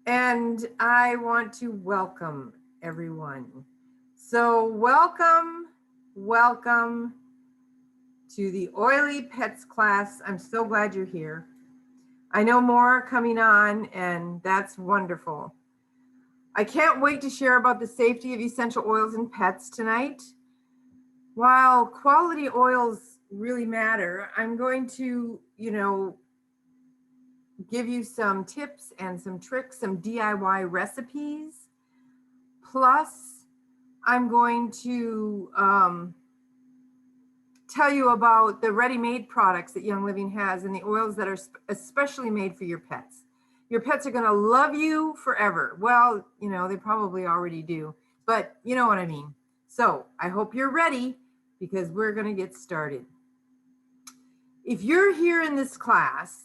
And I want to welcome everyone. So welcome to the Oily Pets class. I'm so glad you're here. I know more are coming on, and that's wonderful. I can't wait to share about the safety of essential oils in pets tonight. While quality oils really matter, I'm going to, give you some tips and some tricks, some DIY recipes. Plus, I'm going to tell you about the ready-made products that Young Living has and the oils that are especially made for your pets. Your pets are going to love you forever. Well, they probably already do, but you know what I mean. So I hope you're ready because we're going to get started. If you're here in this class,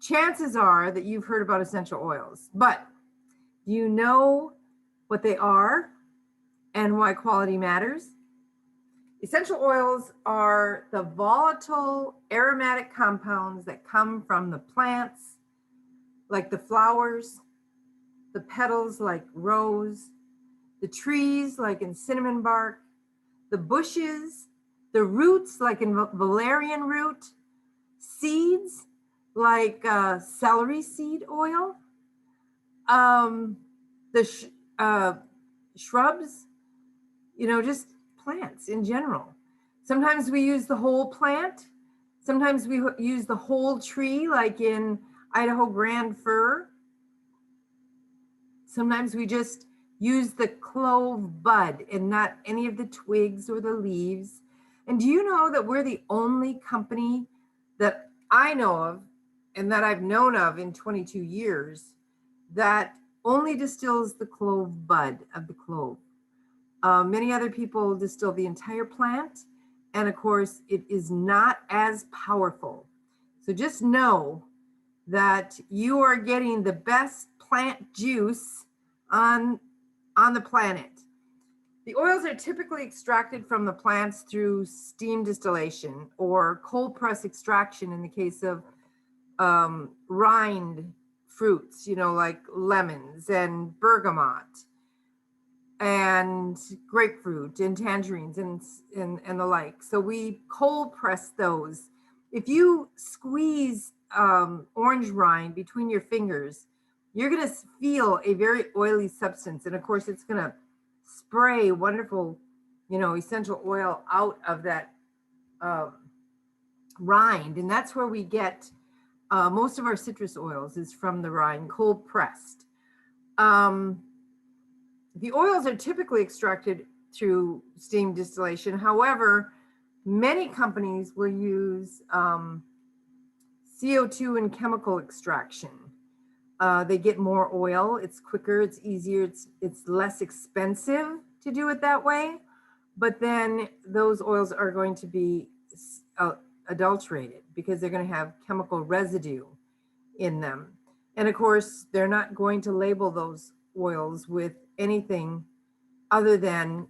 chances are that you've heard about essential oils, but do you know what they are and why quality matters? Essential oils are the volatile aromatic compounds that come from the plants, like the flowers, the petals like rose, the trees like in cinnamon bark, the bushes, the roots like in valerian root, seeds like celery seed oil, shrubs, just plants in general. Sometimes we use the whole plant. Sometimes we use the whole tree, like in Idaho Grand Fir. Sometimes we just use the clove bud and not any of the twigs or the leaves. And do you know that we're the only company that I know of and that I've known of in 22 years that only distills the clove bud of the clove? Many other people distill the entire plant, and of course, it is not as powerful. So just know that you are getting the best plant juice on the planet. The oils are typically extracted from the plants through steam distillation or cold press extraction in the case of rind fruits, like lemons and bergamot and grapefruit and tangerines and the like. So we cold press those. If you squeeze orange rind between your fingers, you're going to feel a very oily substance. And of course, it's going to spray wonderful, essential oil out of that rind. And that's where we get most of our citrus oils is from the rind, cold pressed. The oils are typically extracted through steam distillation. However, many companies will use CO2 and chemical extraction. They get more oil. It's quicker, it's easier, it's less expensive to do it that way. But then those oils are going to be adulterated because they're going to have chemical residue in them. And of course, they're not going to label those oils with anything other than,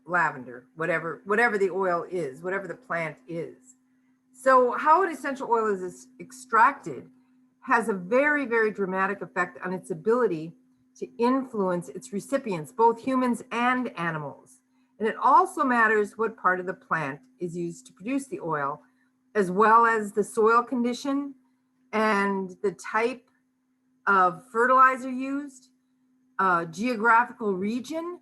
lavender, whatever the oil is, whatever the plant is. So how an essential oil is extracted has a very, very dramatic effect on its ability to influence its recipients, both humans and animals. And it also matters what part of the plant is used to produce the oil, as well as the soil condition and the type of fertilizer used, geographical region.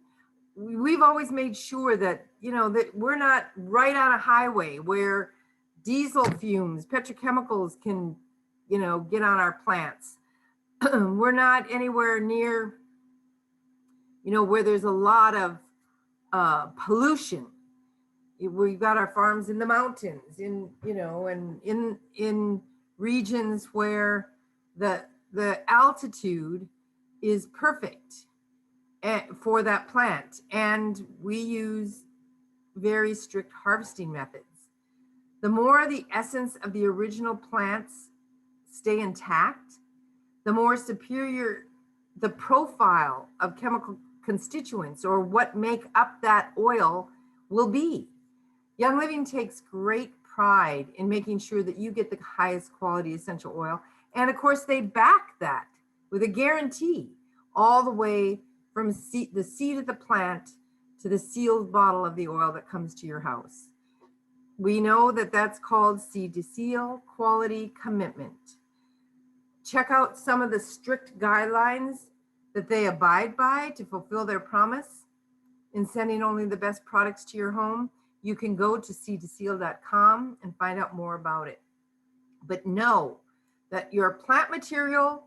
We've always made sure that, that we're not right on a highway where diesel fumes, petrochemicals can, get on our plants. We're not anywhere near, where there's a lot of pollution. We've got our farms in the mountains, and in regions where the altitude is perfect for that plant. And we use very strict harvesting methods. The more the essence of the original plants stay intact, the more superior the profile of chemical constituents or what make up that oil will be. Young Living takes great pride in making sure that you get the highest quality essential oil. And of course, they back that with a guarantee all the way from the seed of the plant to the sealed bottle of the oil that comes to your house. We know that that's called seed to seal quality commitment. Check out some of the strict guidelines that they abide by to fulfill their promise in sending only the best products to your home. You can go to seedtoseal.com and find out more about it. But know that your plant material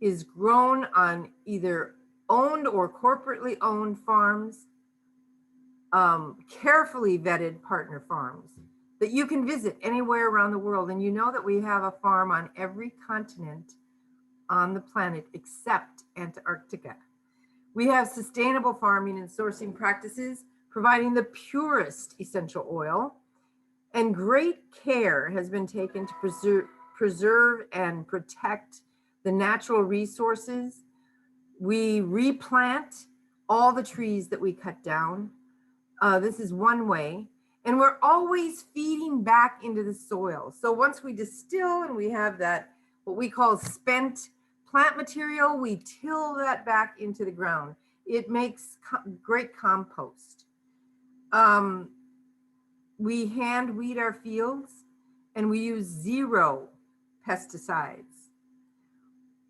is grown on either owned or corporately owned farms, carefully vetted partner farms that you can visit anywhere around the world. And you know that we have a farm on every continent on the planet except Antarctica. We have sustainable farming and sourcing practices, providing the purest essential oil, and great care has been taken to preserve and protect the natural resources. We replant all the trees that we cut down. This is one way. And we're always feeding back into the soil. So once we distill and we have that, what we call spent plant material, we till that back into the ground. It makes great compost. We hand weed our fields and we use 0 pesticides.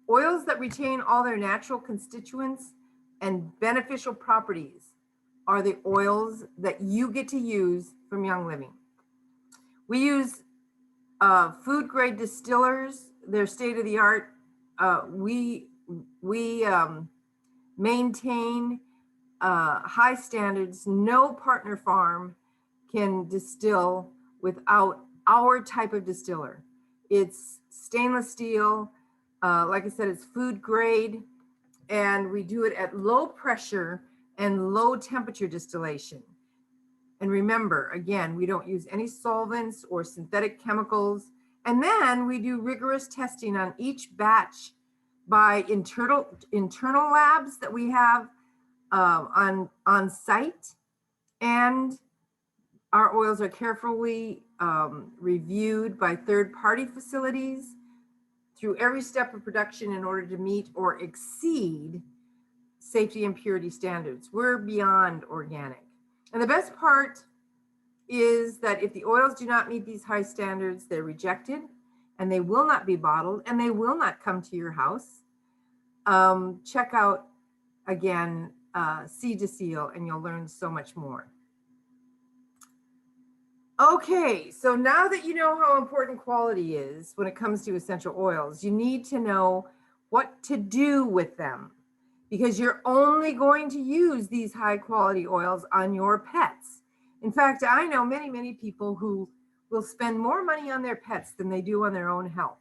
Oils that retain all their natural constituents and beneficial properties are the oils that you get to use from Young Living. We use food grade distillers. They're state of the art. We maintain high standards. No partner farm can distill without our type of distiller. It's stainless steel. Like I said, it's food grade, and we do it at low pressure and low temperature distillation. And remember, again, we don't use any solvents or synthetic chemicals. And then we do rigorous testing on each batch by internal labs that we have on site. And our oils are carefully reviewed by third-party facilities through every step of production in order to meet or exceed safety and purity standards. We're beyond organic. And the best part is that if the oils do not meet these high standards, they're rejected and they will not be bottled and they will not come to your house. Check out, again, Seed to Seal, and you'll learn so much more. Okay, so now that you know how important quality is when it comes to essential oils, you need to know what to do with them, because you're only going to use these high quality oils on your pets. In fact, I know many people who will spend more money on their pets than they do on their own health.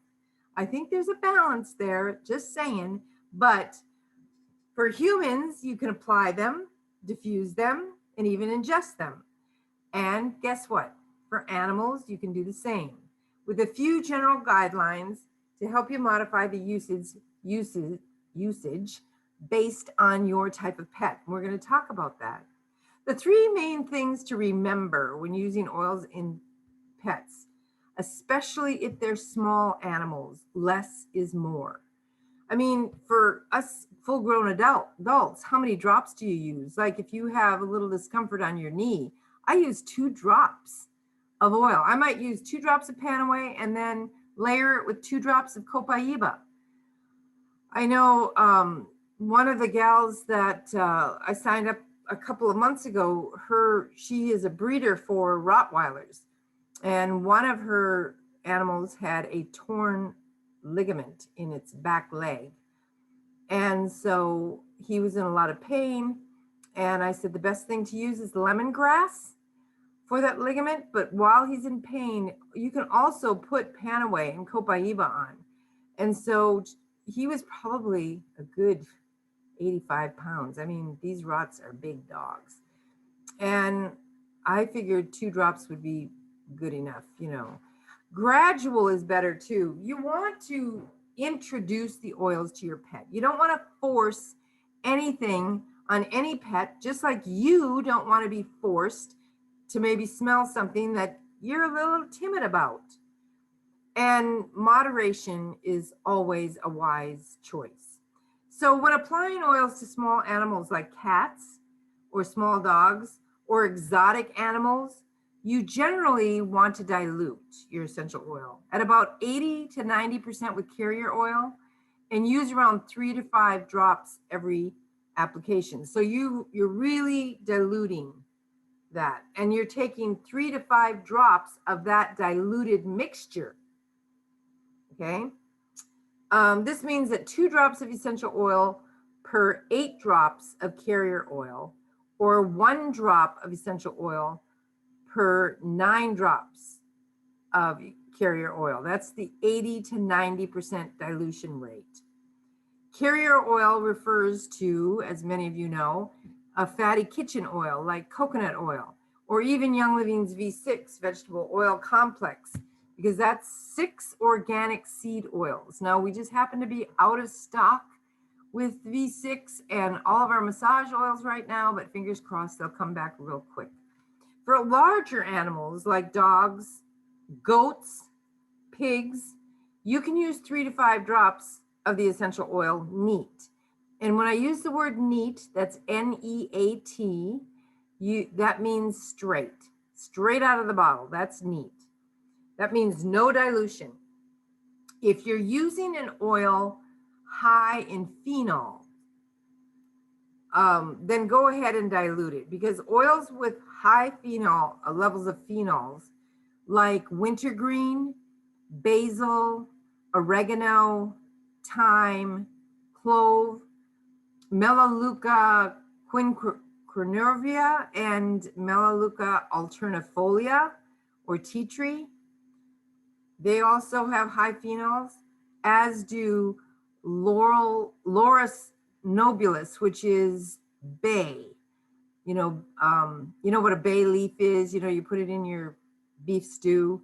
I think there's a balance there, just saying, but for humans, you can apply them, diffuse them, and even ingest them. And guess what? For animals, you can do the same, with a few general guidelines to help you modify the usage based on your type of pet. And we're going to talk about that. The 3 main things to remember when using oils in pets, especially if they're small animals: less is more. I mean, for us full-grown adults, how many drops do you use? Like if you have a little discomfort on your knee, I use 2 drops of oil. I might use 2 drops of Panaway and then layer it with 2 drops of Copaiba. I know one of the gals that I signed up a couple of months ago, she is a breeder for Rottweilers, and one of her animals had a torn ligament in its back leg. And so he was in a lot of pain. And I said, the best thing to use is lemongrass for that ligament. But while he's in pain, you can also put Panaway and Copaiba on. And so he was probably a good 85 pounds. I mean, these rots are big dogs. And I figured 2 drops would be good enough, you know. Gradual is better too. You want to introduce the oils to your pet. You don't want to force anything on any pet, just like you don't want to be forced to maybe smell something that you're a little timid about. And moderation is always a wise choice. So when applying oils to small animals like cats or small dogs or exotic animals, you generally want to dilute your essential oil at about 80 to 90% with carrier oil and use around 3 to 5 drops every application. So you're really diluting that, and you're taking 3 to 5 drops of that diluted mixture. Okay. This means that 2 drops of essential oil per 8 drops of carrier oil, or 1 drop of essential oil per 9 drops of carrier oil. That's the 80 to 90% dilution rate. Carrier oil refers to, as many of you know, a fatty kitchen oil like coconut oil, or even Young Living's V6 vegetable oil complex, because that's 6 organic seed oils. Now, we just happen to be out of stock with V6 and all of our massage oils right now, but fingers crossed they'll come back real quick. For larger animals like dogs, goats, pigs, you can use 3 to 5 drops of the essential oil neat. And when I use the word neat, that's N-E-A-T, that means straight out of the bottle. That's neat. That means no dilution. If you're using an oil high in phenol, then go ahead and dilute it, because oils with high phenol levels of phenols like wintergreen, basil, oregano, thyme, clove, Melaleuca quinquenervia, and Melaleuca alternifolia, or tea tree. They also have high phenols, as do Laurus nobilis, which is bay. You know what a bay leaf is. You put it in your beef stew.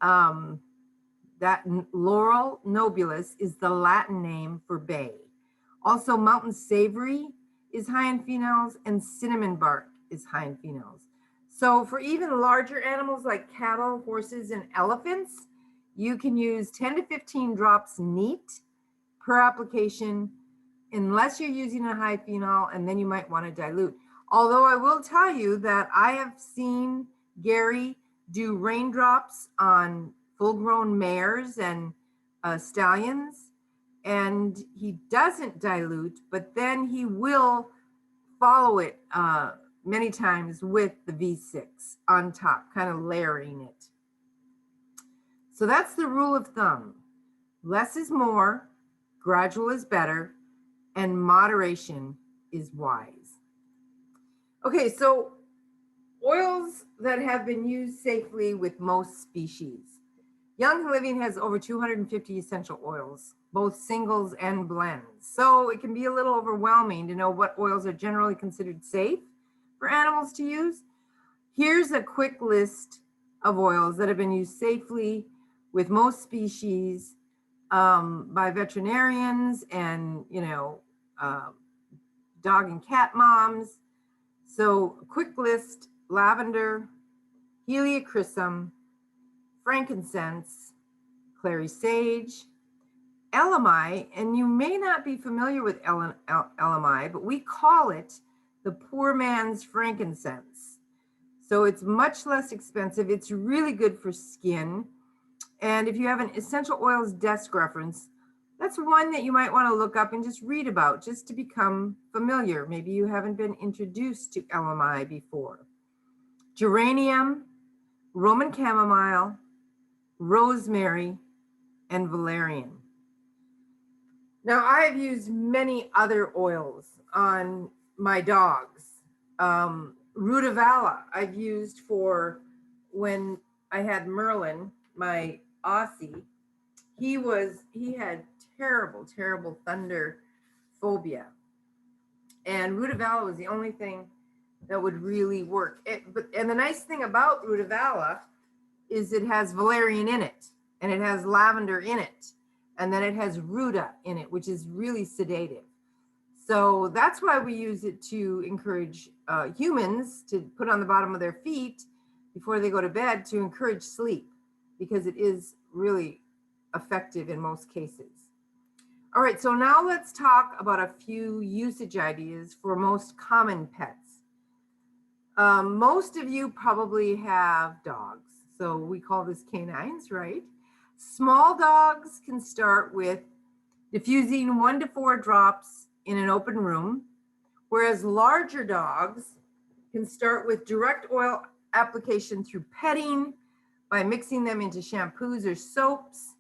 That Laurus nobilis is the Latin name for bay. Also, mountain savory is high in phenols, and cinnamon bark is high in phenols. So for even larger animals like cattle, horses, and elephants, you can use 10 to 15 drops neat per application, unless you're using a high phenol, and then you might want to dilute. Although I will tell you that I have seen Gary do raindrops on full-grown mares and stallions, and he doesn't dilute, but then he will follow it many times with the V6 on top, kind of layering it. So that's the rule of thumb. Less is more, gradual is better, and moderation is wise. Okay, so oils that have been used safely with most species. Young Living has over 250 essential oils, both singles and blends. So it can be a little overwhelming to know what oils are generally considered safe for animals to use. Here's a quick list of oils that have been used safely with most species by veterinarians and, dog and cat moms. So a quick list: lavender, helichrysum, frankincense, clary sage, elemi, and you may not be familiar with elemi, but we call it the poor man's frankincense. So it's much less expensive. It's really good for skin. And if you have an essential oils desk reference, that's one that you might want to look up and just read about, just to become familiar. Maybe you haven't been introduced to elemi before. Geranium, Roman chamomile, rosemary, and valerian. Now, I've used many other oils on my dogs. Rutavala I've used for when I had Merlin, my Aussie. He had terrible thunder phobia. And Rutavala was the only thing that would really work. And the nice thing about Rutavala is it has valerian in it, and it has lavender in it, and then it has ruta in it, which is really sedative. So that's why we use it to encourage humans to put on the bottom of their feet before they go to bed to encourage sleep, because it is really effective in most cases. All right, so now let's talk about a few usage ideas for most common pets. Most of you probably have dogs, so we call this canines, right? Small dogs can start with diffusing 1 to 4 drops in an open room, whereas larger dogs can start with direct oil application through petting, by mixing them into shampoos or soaps,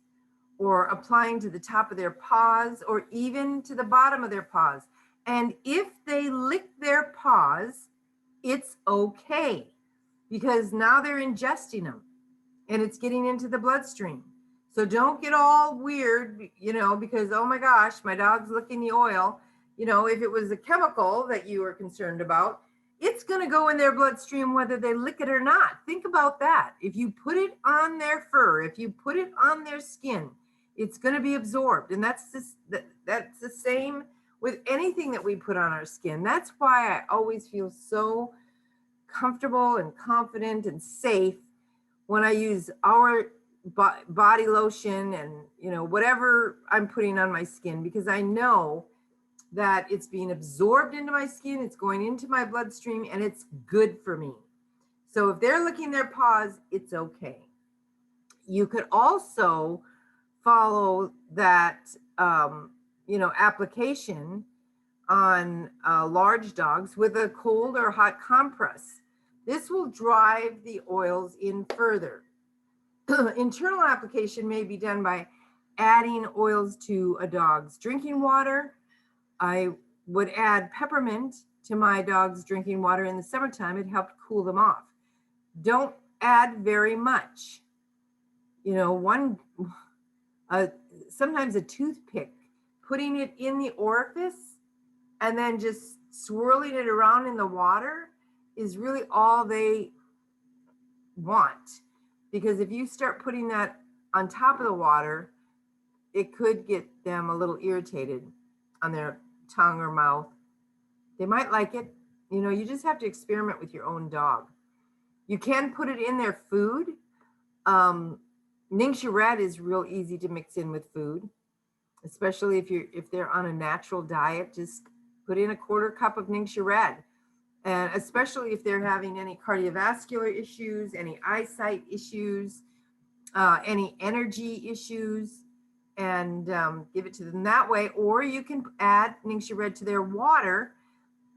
or applying to the top of their paws, or even to the bottom of their paws. And if they lick their paws, it's okay, because now they're ingesting them and it's getting into the bloodstream. So don't get all weird, because, oh my gosh, my dog's licking the oil. If it was a chemical that you were concerned about, it's going to go in their bloodstream whether they lick it or not. Think about that. If you put it on their fur, if you put it on their skin, it's going to be absorbed. And that's the same with anything that we put on our skin. That's why I always feel so comfortable and confident and safe when I use our body lotion and whatever I'm putting on my skin, because I know that it's being absorbed into my skin, it's going into my bloodstream, and it's good for me. So if they're licking their paws, it's okay. You could also follow that application on large dogs with a cold or hot compress. This will drive the oils in further. Internal application may be done by adding oils to a dog's drinking water. I would add peppermint to my dog's drinking water in the summertime. It helped cool them off. Don't add very much. Sometimes a toothpick, putting it in the orifice and then just swirling it around in the water is really all they want. Because if you start putting that on top of the water, it could get them a little irritated on their tongue or mouth. They might like it. You just have to experiment with your own dog. You can put it in their food. Ningxia Red is real easy to mix in with food, especially if they're on a natural diet. Just put in a 1/4 cup of Ningxia Red. And especially if they're having any cardiovascular issues, any eyesight issues, any energy issues, and give it to them that way. Or you can add Ningxia Red to their water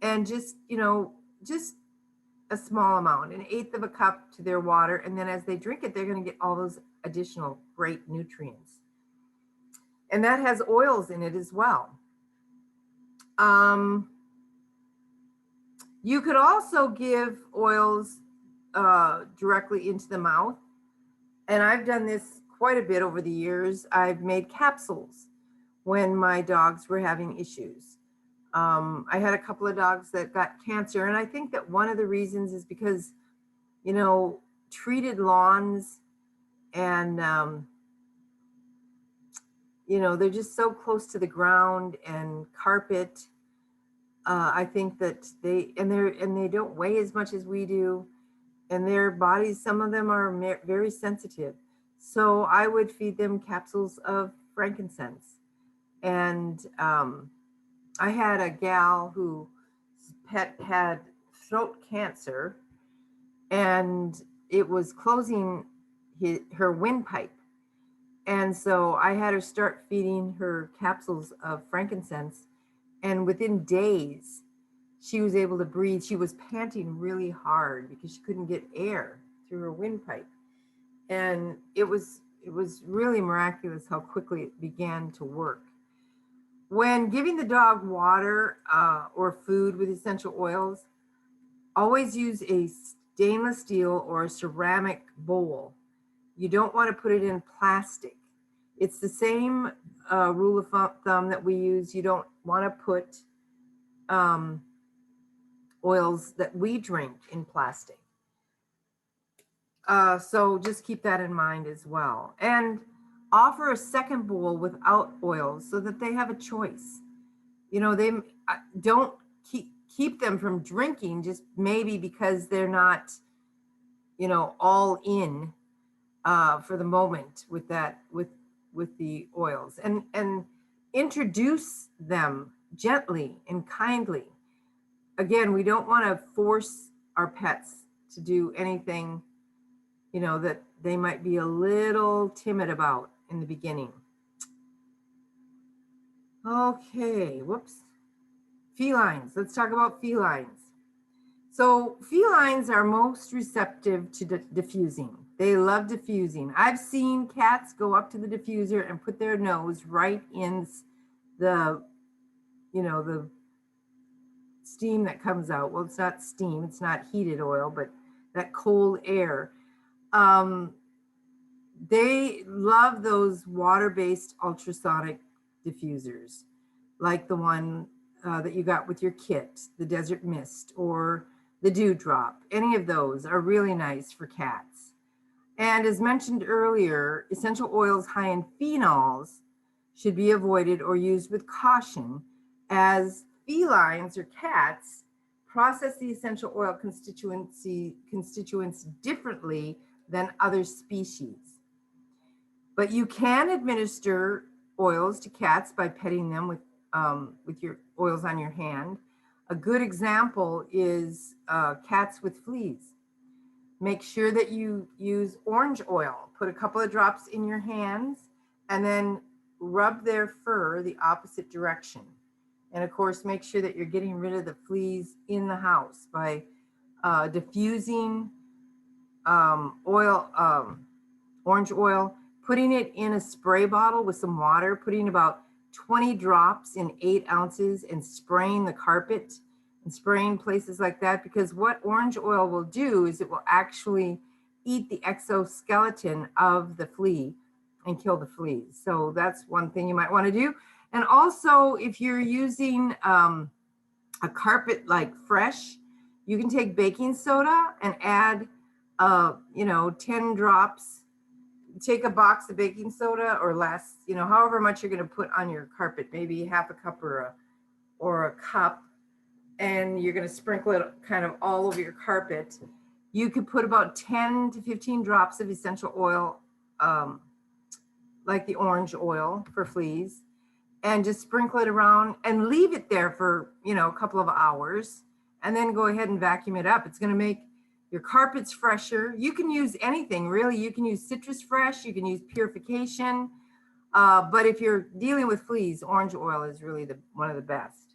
and just a small amount, 1/8 of a cup to their water. And then as they drink it, they're going to get all those additional great nutrients. And that has oils in it as well. You could also give oils directly into the mouth. And I've done this quite a bit over the years. I've made capsules when my dogs were having issues. I had a couple of dogs that got cancer. And I think that one of the reasons is because, treated lawns and, they're just so close to the ground, and carpet. I think that they don't weigh as much as we do, and their bodies, some of them are very sensitive. So I would feed them capsules of frankincense. And I had a gal whose pet had throat cancer, and it was closing her windpipe. And so I had her start feeding her capsules of frankincense. And within days, she was able to breathe. She was panting really hard because she couldn't get air through her windpipe. And it was really miraculous how quickly it began to work. When giving the dog water or food with essential oils, always use a stainless steel or a ceramic bowl. You don't want to put it in plastic. It's the same rule of thumb that we use. You don't want to put oils that we drink in plastic. So just keep that in mind as well. And offer a second bowl without oils so that they have a choice. They don't keep them from drinking, just maybe because they're not, all in for the moment with that, with the oils. And introduce them gently and kindly. Again, we don't want to force our pets to do anything, that they might be a little timid about in the beginning. Okay, whoops. Felines. Let's talk about felines. So felines are most receptive to diffusing. They love diffusing. I've seen cats go up to the diffuser and put their nose right in the steam that comes out. Well, it's not steam, it's not heated oil, but that cold air. They love those water-based ultrasonic diffusers, like the one that you got with your kit, the Desert Mist or the Dewdrop. Any of those are really nice for cats. And as mentioned earlier, essential oils high in phenols should be avoided or used with caution, as felines or cats process the essential oil constituents differently than other species. But you can administer oils to cats by petting them with your oils on your hand. A good example is cats with fleas. Make sure that you use orange oil. Put a couple of drops in your hands and then rub their fur the opposite direction. And of course, make sure that you're getting rid of the fleas in the house by diffusing orange oil, putting it in a spray bottle with some water, putting about 20 drops in 8 ounces and spraying the carpet and spraying places like that, because what orange oil will do is it will actually eat the exoskeleton of the flea and kill the fleas. So that's one thing you might want to do. And also, if you're using a carpet like fresh, you can take baking soda and add 10 drops. Take a box of baking soda or less, however much you're going to put on your carpet, maybe half a cup or a cup, and you're going to sprinkle it kind of all over your carpet. You could put about 10 to 15 drops of essential oil, like the orange oil for fleas, and just sprinkle it around and leave it there for, a couple of hours, and then go ahead and vacuum it up. It's going to make your carpet's fresher. You can use anything, really. You can use Citrus Fresh, you can use Purification, but if you're dealing with fleas, orange oil is really one of the best.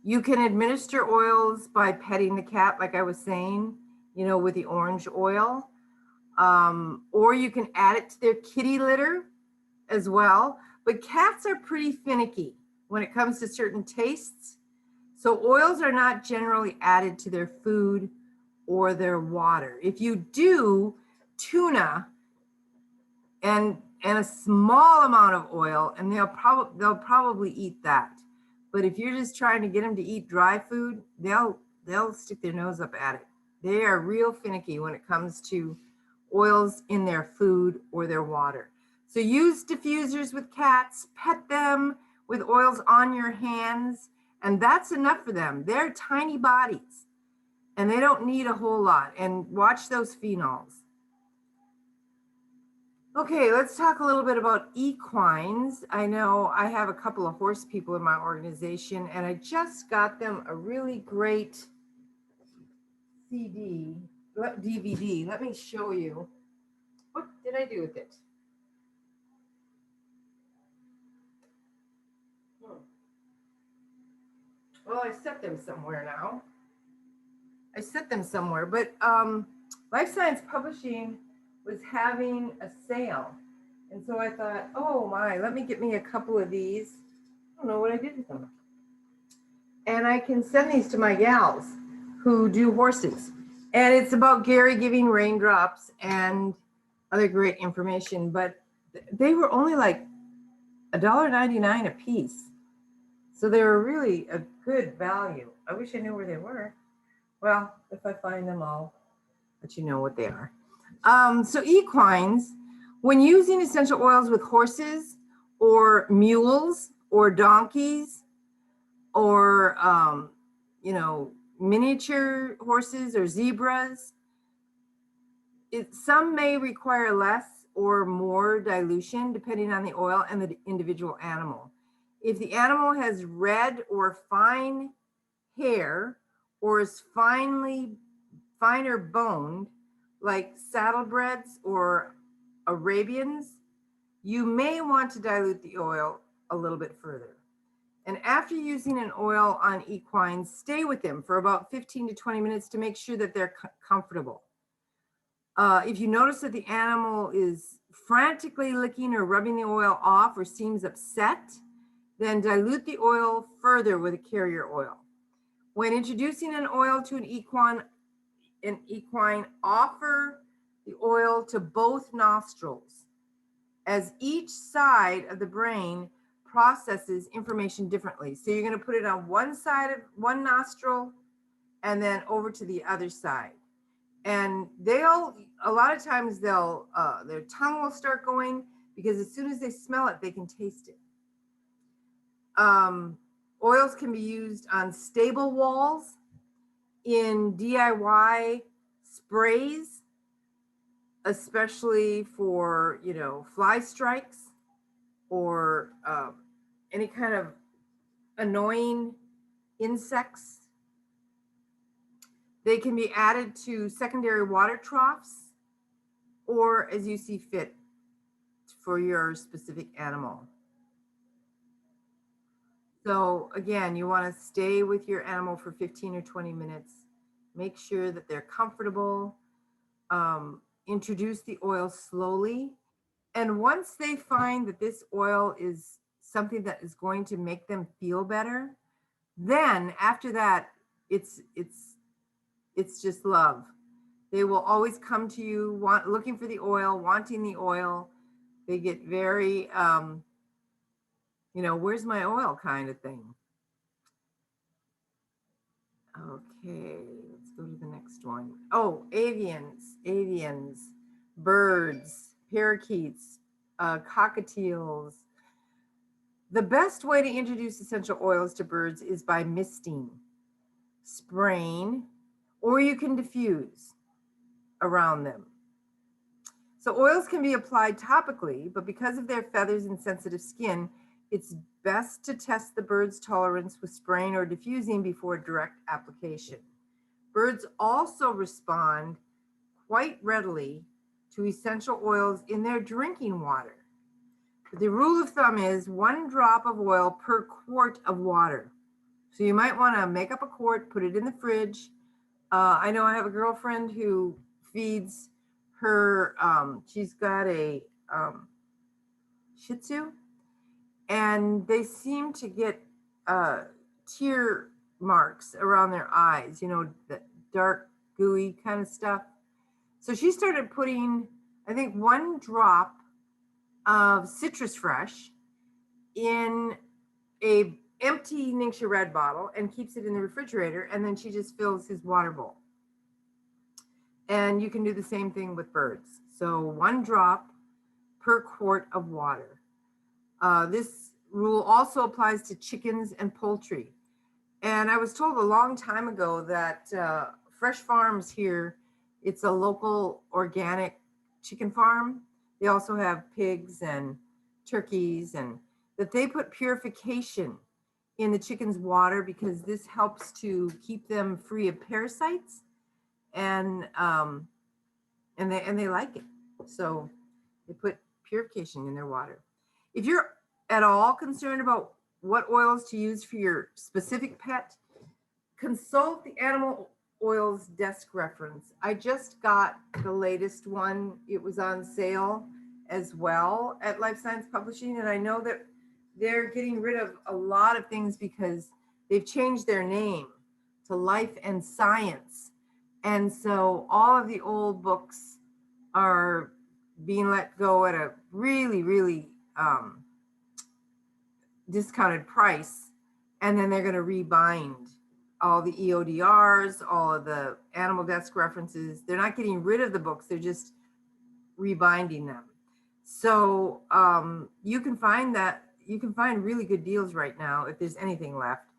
You can administer oils by petting the cat, like I was saying, with the orange oil, or you can add it to their kitty litter as well. But cats are pretty finicky when it comes to certain tastes. So oils are not generally added to their food or their water. If you do, tuna and a small amount of oil, and they'll probably eat that. But if you're just trying to get them to eat dry food, they'll stick their nose up at it. They are real finicky when it comes to oils in their food or their water. So use diffusers with cats, pet them with oils on your hands, and that's enough for them. They're tiny bodies and they don't need a whole lot. And watch those phenols. Okay, let's talk a little bit about equines. I know I have a couple of horse people in my organization, and I just got them a really great DVD. Let me show you. What did I do with it? Well, I set them somewhere now. But Life Science Publishing was having a sale. And so I thought, oh my, let me get me a couple of these. I don't know what I did with them. And I can send these to my gals who do horses. And it's about Gary giving raindrops and other great information, but they were only like $1.99 a piece. So they were really a good value. I wish I knew where they were. Well, if I find them, I'll let you know what they are. So equines, when using essential oils with horses or mules or donkeys or, miniature horses or zebras, some may require less or more dilution depending on the oil and the individual animal. If the animal has red or fine hair or is finer boned, like saddlebreds or Arabians, you may want to dilute the oil a little bit further. And after using an oil on equines, stay with them for about 15 to 20 minutes to make sure that they're comfortable. If you notice that the animal is frantically licking or rubbing the oil off or seems upset, then dilute the oil further with a carrier oil. When introducing an oil to an equine, offer the oil to both nostrils, as each side of the brain processes information differently. So you're going to put it on one side of one nostril and then over to the other side. And a lot of times their tongue will start going, because as soon as they smell it, they can taste it. Oils can be used on stable walls, in DIY sprays, especially for, fly strikes or any kind of annoying insects. They can be added to secondary water troughs or as you see fit for your specific animal. So again, you want to stay with your animal for 15 or 20 minutes. Make sure that they're comfortable. Introduce the oil slowly. And once they find that this oil is something that is going to make them feel better, then after that, it's just love. They will always come to you looking for the oil, wanting the oil. They get very, where's my oil kind of thing. Okay, let's go to the next one. Oh, avians, birds, parakeets, cockatiels. The best way to introduce essential oils to birds is by misting, spraying, or you can diffuse around them. So oils can be applied topically, but because of their feathers and sensitive skin, it's best to test the bird's tolerance with spraying or diffusing before direct application. Birds also respond quite readily to essential oils in their drinking water. But the rule of thumb is 1 drop of oil per quart of water. So you might want to make up a quart, put it in the fridge. I know I have a girlfriend who feeds her, she's got a Shih Tzu, and they seem to get tear marks around their eyes, the dark, gooey kind of stuff. So she started putting, I think, 1 drop of Citrus Fresh in a empty Ningxia Red bottle and keeps it in the refrigerator, and then she just fills his water bowl. And you can do the same thing with birds. So 1 drop per quart of water. This rule also applies to chickens and poultry. And I was told a long time ago that Fresh Farms here, it's a local organic chicken farm. They also have pigs and turkeys, and that they put purification in the chicken's water because this helps to keep them free of parasites, and they like it. So they put purification in their water. If you're at all concerned about what oils to use for your specific pet, consult the Animal Oils Desk Reference. I just got the latest one. It was on sale as well at Life Science Publishing, and I know that they're getting rid of a lot of things because they've changed their name to Life and Science. And so all of the old books are being let go at a really, really discounted price. And then they're going to rebind all the EODRs, all of the Animal Desk References. They're not getting rid of the books, they're just rebinding them. So you can find really good deals right now, if there's anything left,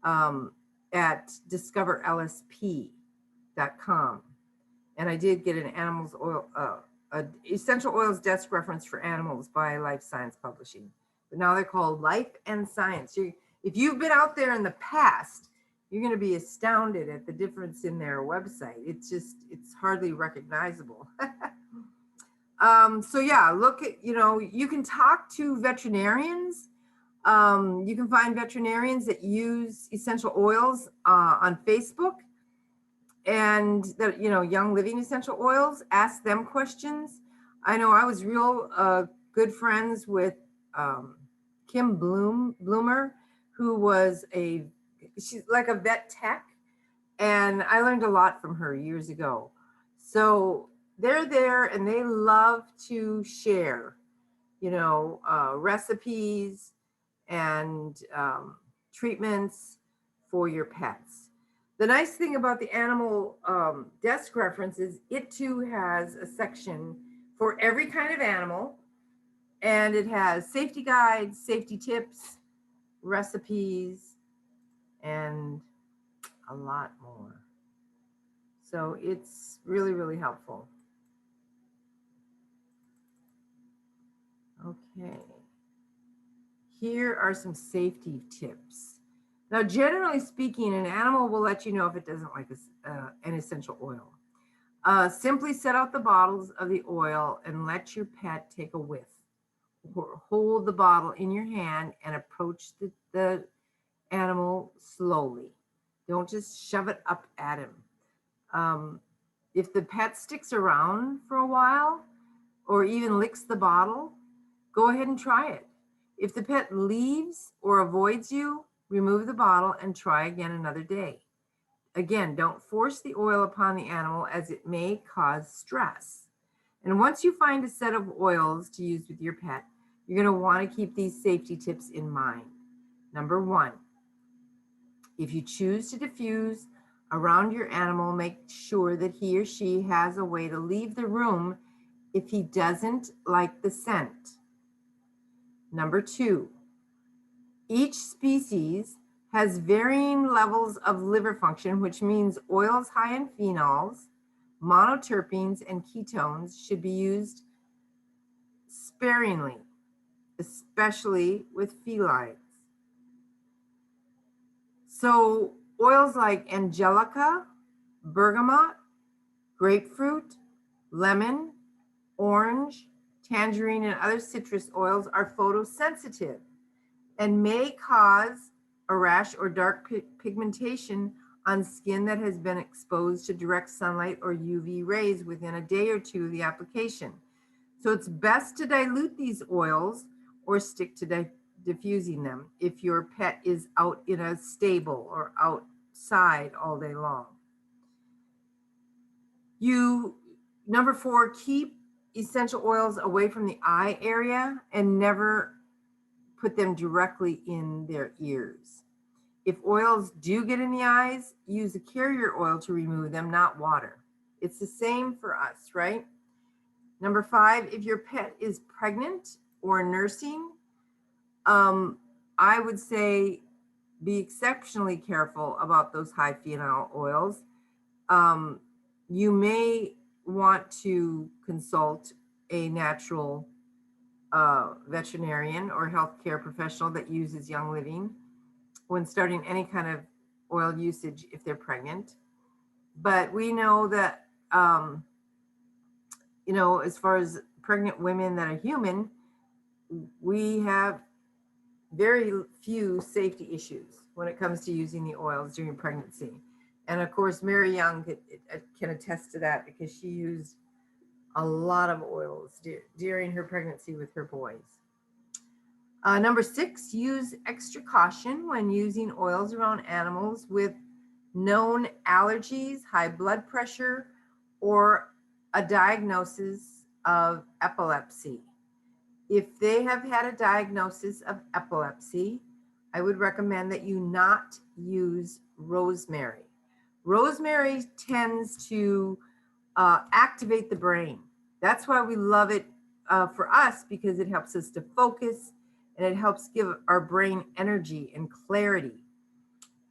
at discoverlsp.com. And I did get an animals oil, Essential Oils Desk Reference for Animals by Life Science Publishing. But now they're called Life and Science. If you've been out there in the past, you're going to be astounded at the difference in their website. It's hardly recognizable. So yeah, look at, you can talk to veterinarians. You can find veterinarians that use essential oils on Facebook, and that, Young Living Essential Oils. Ask them questions. I know I was real good friends with Kim Bloomer, who was she's like a vet tech, and I learned a lot from her years ago. So they're there and they love to share, recipes and treatments for your pets. The nice thing about the animal desk reference is it too has a section for every kind of animal, and it has safety guides, safety tips, recipes, and a lot more. So it's really, really helpful. Okay. Here are some safety tips. Now, generally speaking, an animal will let you know if it doesn't like an essential oil. Simply set out the bottles of the oil and let your pet take a whiff. Hold the bottle in your hand and approach the animal slowly. Don't just shove it up at him. If the pet sticks around for a while or even licks the bottle, go ahead and try it. If the pet leaves or avoids you, remove the bottle and try again another day. Again, don't force the oil upon the animal as it may cause stress. And once you find a set of oils to use with your pet, you're going to want to keep these safety tips in mind. Number 1, if you choose to diffuse around your animal, make sure that he or she has a way to leave the room if he doesn't like the scent. Number 2, each species has varying levels of liver function, which means oils high in phenols, monoterpenes, and ketones should be used sparingly, especially with felines. So oils like angelica, bergamot, grapefruit, lemon, orange, tangerine, and other citrus oils are photosensitive and may cause a rash or dark pigmentation on skin that has been exposed to direct sunlight or UV rays within a day or two of the application. So it's best to dilute these oils or stick to diffusing them if your pet is out in a stable or outside all day long. Number 4, keep essential oils away from the eye area and never put them directly in their ears. If oils do get in the eyes, use a carrier oil to remove them, not water. It's the same for us, right? Number 5, if your pet is pregnant or nursing, I would say be exceptionally careful about those high phenol oils. You may want to consult a natural veterinarian or healthcare professional that uses Young Living when starting any kind of oil usage if they're pregnant. But we know that, as far as pregnant women that are human, we have very few safety issues when it comes to using the oils during pregnancy. And of course, Mary Young can attest to that because she used a lot of oils during her pregnancy with her boys. Number 6, use extra caution when using oils around animals with known allergies, high blood pressure, or a diagnosis of epilepsy. If they have had a diagnosis of epilepsy, I would recommend that you not use rosemary. Rosemary tends to activate the brain. That's why we love it for us, because it helps us to focus and it helps give our brain energy and clarity.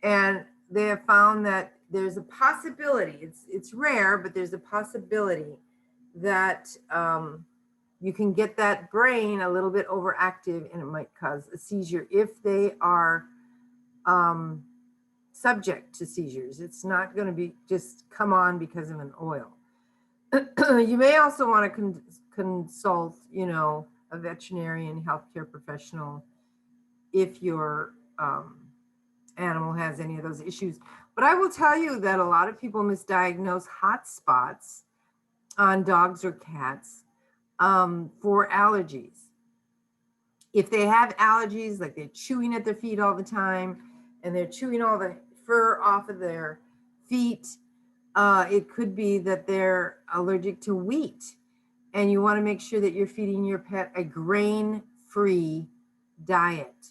And they have found that there's a possibility, it's rare, but there's a possibility that you can get that brain a little bit overactive and it might cause a seizure if they are subject to seizures. It's not going to be just come on because of an oil. You may also want to consult, a veterinarian healthcare professional if your animal has any of those issues. But I will tell you that a lot of people misdiagnose hot spots on dogs or cats for allergies. If they have allergies, like they're chewing at their feet all the time and they're chewing all the fur off of their feet, it could be that they're allergic to wheat. And you want to make sure that you're feeding your pet a grain-free diet.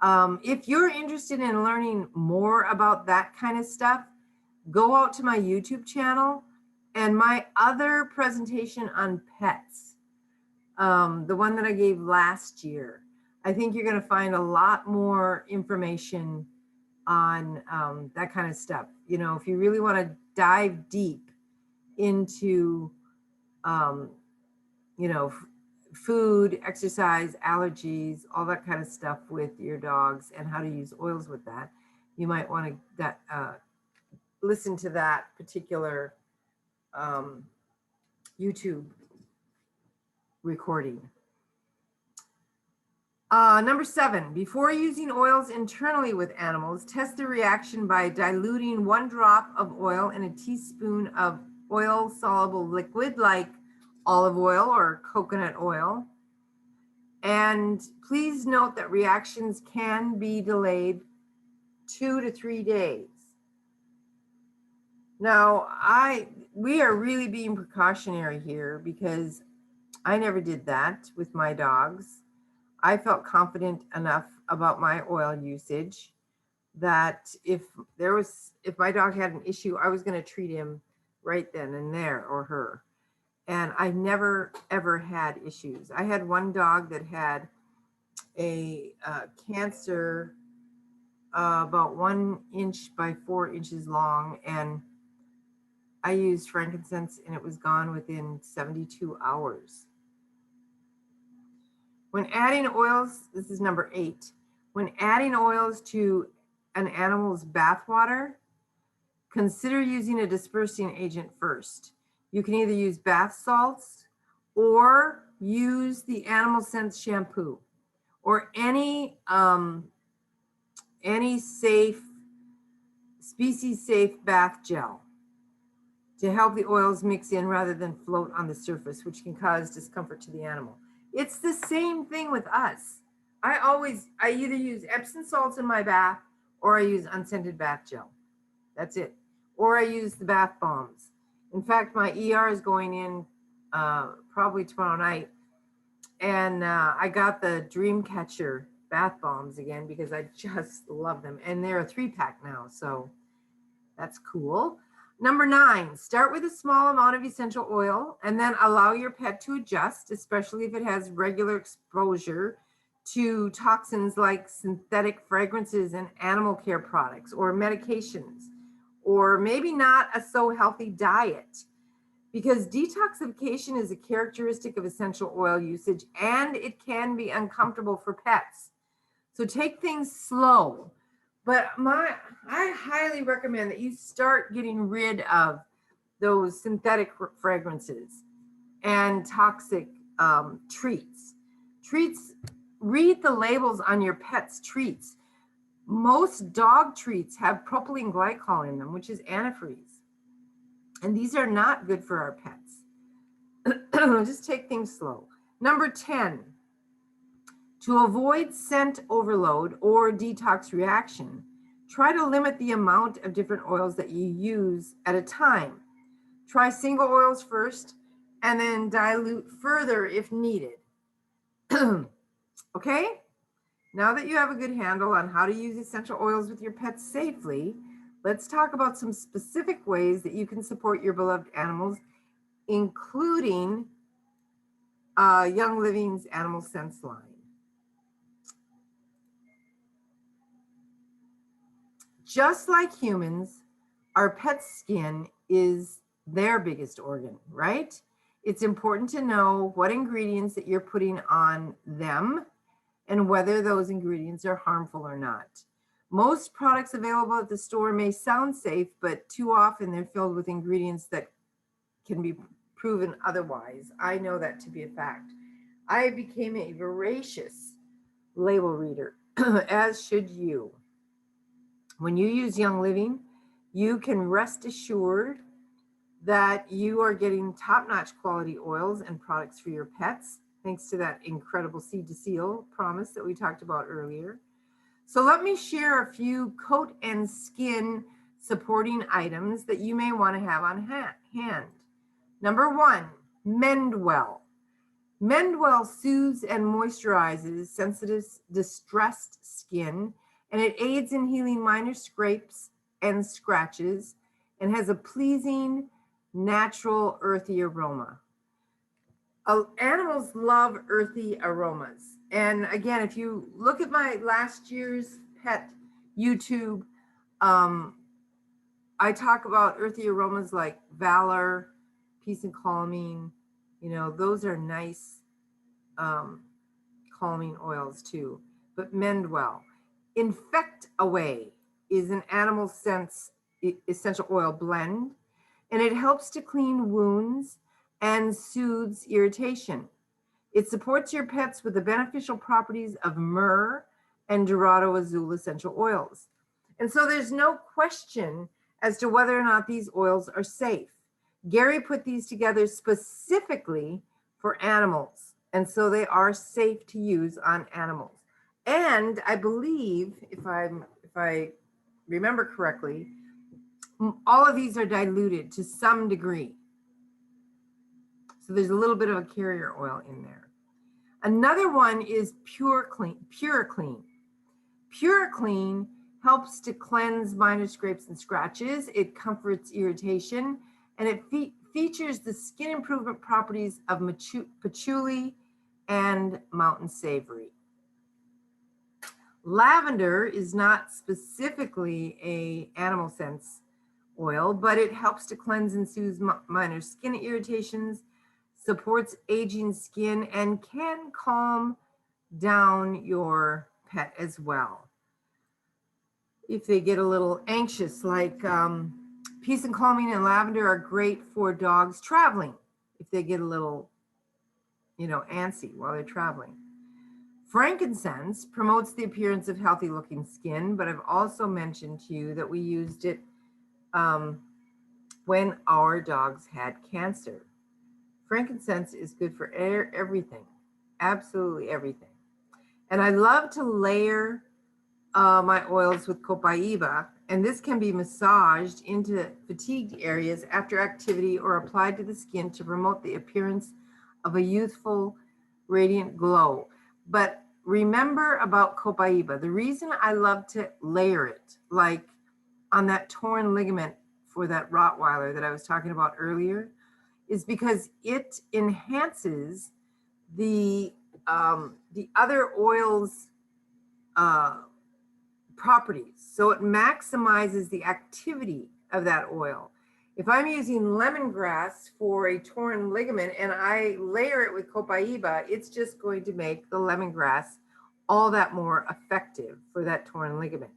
If you're interested in learning more about that kind of stuff, go out to my YouTube channel and my other presentation on pets, the one that I gave last year. I think you're going to find a lot more information on that kind of stuff. If you really want to dive deep into, food, exercise, allergies, all that kind of stuff with your dogs and how to use oils with that, you might want to listen to that particular YouTube recording. Number 7, before using oils internally with animals, test the reaction by diluting 1 drop of oil in a teaspoon of oil-soluble liquid like olive oil or coconut oil. And please note that reactions can be delayed 2 to 3 days. Now, we are really being precautionary here because I never did that with my dogs. I felt confident enough about my oil usage that if my dog had an issue, I was going to treat him right then and there, or her. And I never, ever had issues. I had one dog that had a cancer about 1 inch by 4 inches long. And I used frankincense and it was gone within 72 hours. When adding oils, this is number 8. When adding oils to an animal's bath water, consider using a dispersing agent first. You can either use bath salts or use the animal sense shampoo or any safe, species-safe bath gel to help the oils mix in rather than float on the surface, which can cause discomfort to the animal. It's the same thing with us. I either use Epsom salts in my bath or I use unscented bath gel. That's it. Or I use the bath bombs. In fact, my ER is going in probably tomorrow night. And I got the Dreamcatcher bath bombs again because I just love them. And they're a 3-pack now, so that's cool. Number 9, start with a small amount of essential oil and then allow your pet to adjust, especially if it has regular exposure to toxins like synthetic fragrances and animal care products or medications, or maybe not a so healthy diet, because detoxification is a characteristic of essential oil usage and it can be uncomfortable for pets. So take things slow. But I highly recommend that you start getting rid of those synthetic fragrances and toxic treats. Read the labels on your pet's treats. Most dog treats have propylene glycol in them, which is antifreeze. And these are not good for our pets. Just take things slow. Number 10, to avoid scent overload or detox reaction, try to limit the amount of different oils that you use at a time. Try single oils first and then dilute further if needed. Okay? Now that you have a good handle on how to use essential oils with your pets safely, let's talk about some specific ways that you can support your beloved animals, including Young Living's Animal Sense line. Just like humans, our pet's skin is their biggest organ, right? It's important to know what ingredients that you're putting on them and whether those ingredients are harmful or not. Most products available at the store may sound safe, but too often they're filled with ingredients that can be proven otherwise. I know that to be a fact. I became a voracious label reader, as should you. When you use Young Living, you can rest assured that you are getting top-notch quality oils and products for your pets, thanks to that incredible seed to seal promise that we talked about earlier. So let me share a few coat and skin supporting items that you may want to have on hand. Number 1, Mendwell. Mendwell soothes and moisturizes sensitive, distressed skin, and it aids in healing minor scrapes and scratches and has a pleasing, natural, earthy aroma. Animals love earthy aromas. And again, if you look at my last year's pet YouTube, I talk about earthy aromas like Valor, Peace and Calming. You know, those are nice calming oils too. But Mendwell. Infect Away is an animal sense essential oil blend, and it helps to clean wounds and soothes irritation. It supports your pets with the beneficial properties of myrrh and Dorado Azul essential oils. And so there's no question as to whether or not these oils are safe. Gary put these together specifically for animals, and so they are safe to use on animals. And I believe, if I remember correctly, all of these are diluted to some degree. So there's a little bit of a carrier oil in there. Another one is Pure Clean. Pure Clean helps to cleanse minor scrapes and scratches. It comforts irritation, and it features the skin improvement properties of patchouli and mountain savory. Lavender is not specifically a animal sense oil, but it helps to cleanse and soothe minor skin irritations, supports aging skin, and can calm down your pet as well if they get a little anxious. Like Peace and Calming and Lavender are great for dogs traveling if they get a little, antsy while they're traveling. Frankincense promotes the appearance of healthy looking skin, but I've also mentioned to you that we used it when our dogs had cancer. Frankincense is good for everything, absolutely everything. And I love to layer my oils with Copaiba, and this can be massaged into fatigued areas after activity or applied to the skin to promote the appearance of a youthful, radiant glow. But remember about Copaiba, the reason I love to layer it, like on that torn ligament for that Rottweiler that I was talking about earlier, is because it enhances the other oils properties. So it maximizes the activity of that oil. If I'm using lemongrass for a torn ligament and I layer it with Copaiba, it's just going to make the lemongrass all that more effective for that torn ligament.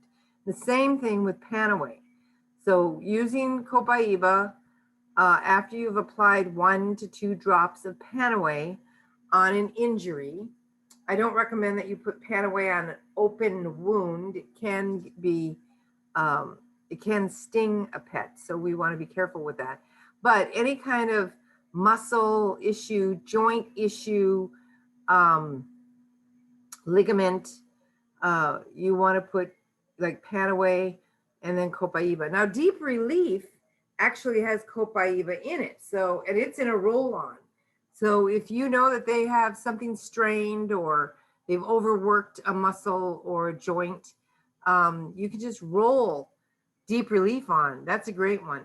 The same thing with Panaway. So using Copaiba after you've applied 1 to 2 drops of Panaway on an injury. I don't recommend that you put Panaway on an open wound. It can be, it can sting a pet, so we want to be careful with that. But any kind of muscle issue, joint issue, ligament, you want to put like Panaway and then Copaiba. Now, Deep Relief actually has Copaiba in it, so, and it's in a roll-on. So if you know that they have something strained or they've overworked a muscle or a joint, you can just roll Deep Relief on. That's a great one.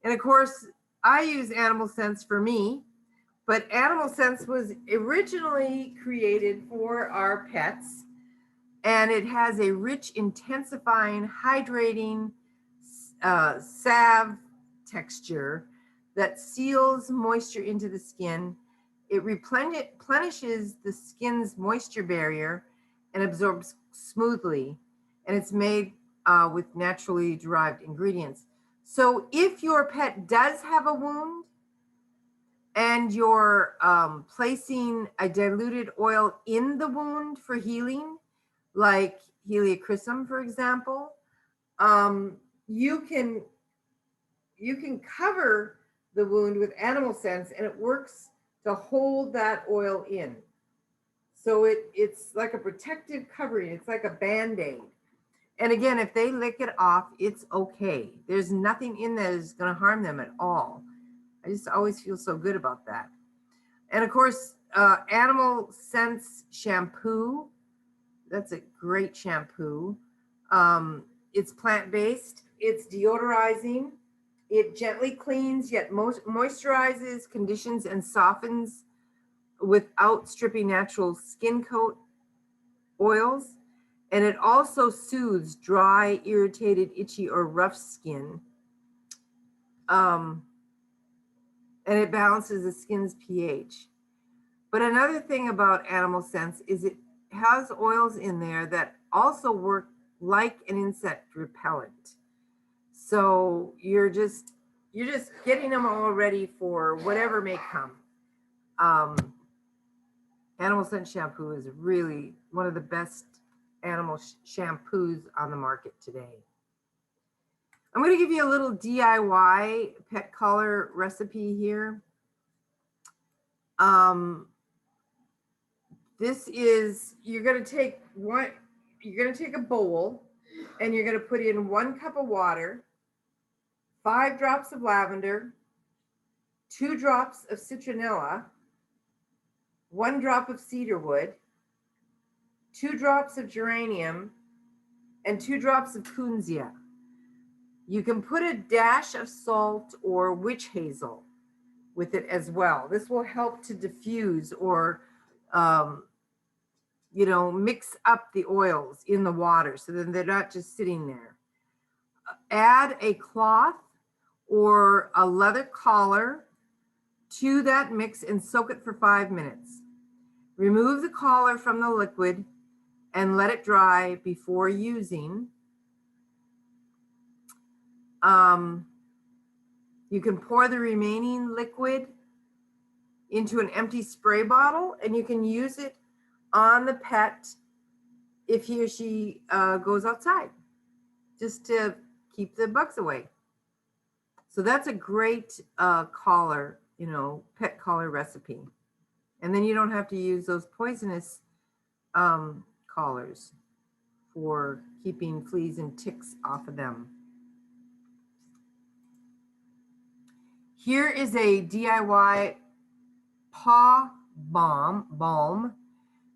And of course, I use Animal Sense for me, but Animal Sense was originally created for our pets, and it has a rich, intensifying, hydrating salve texture that seals moisture into the skin. It replenishes the skin's moisture barrier and absorbs smoothly. And it's made with naturally derived ingredients. So if your pet does have a wound and you're placing a diluted oil in the wound for healing, like heliochrysum, for example, you can cover the wound with animal scents, and it works to hold that oil in. So it's like a protective covering. It's like a Band-Aid. And again, if they lick it off, it's okay. There's nothing in there that's going to harm them at all. I just always feel so good about that. And of course, Animal Sense shampoo. That's a great shampoo. It's plant-based. It's deodorizing. It gently cleans, yet moisturizes, conditions, and softens without stripping natural skin coat oils. And it also soothes dry, irritated, itchy, or rough skin. And it balances the skin's pH. But another thing about Animal Sense is it has oils in there that also work like an insect repellent. So you're just getting them all ready for whatever may come. Animal Scent shampoo is really one of the best animal shampoos on the market today. I'm going to give you a little DIY pet collar recipe here. This is, you're going to take a bowl and you're going to put in 1 cup of water, 5 drops of lavender, 2 drops of citronella, 1 drop of cedarwood, 2 drops of geranium, and 2 drops of kunzia. You can put a dash of salt or witch hazel with it as well. This will help to diffuse or, mix up the oils in the water so then they're not just sitting there. Add a cloth or a leather collar to that mix and soak it for 5 minutes. Remove the collar from the liquid and let it dry before using. You can pour the remaining liquid into an empty spray bottle and you can use it on the pet if he or she goes outside, just to keep the bugs away. So that's a great collar, pet collar recipe. And then you don't have to use those poisonous collars for keeping fleas and ticks off of them. Here is a DIY paw balm.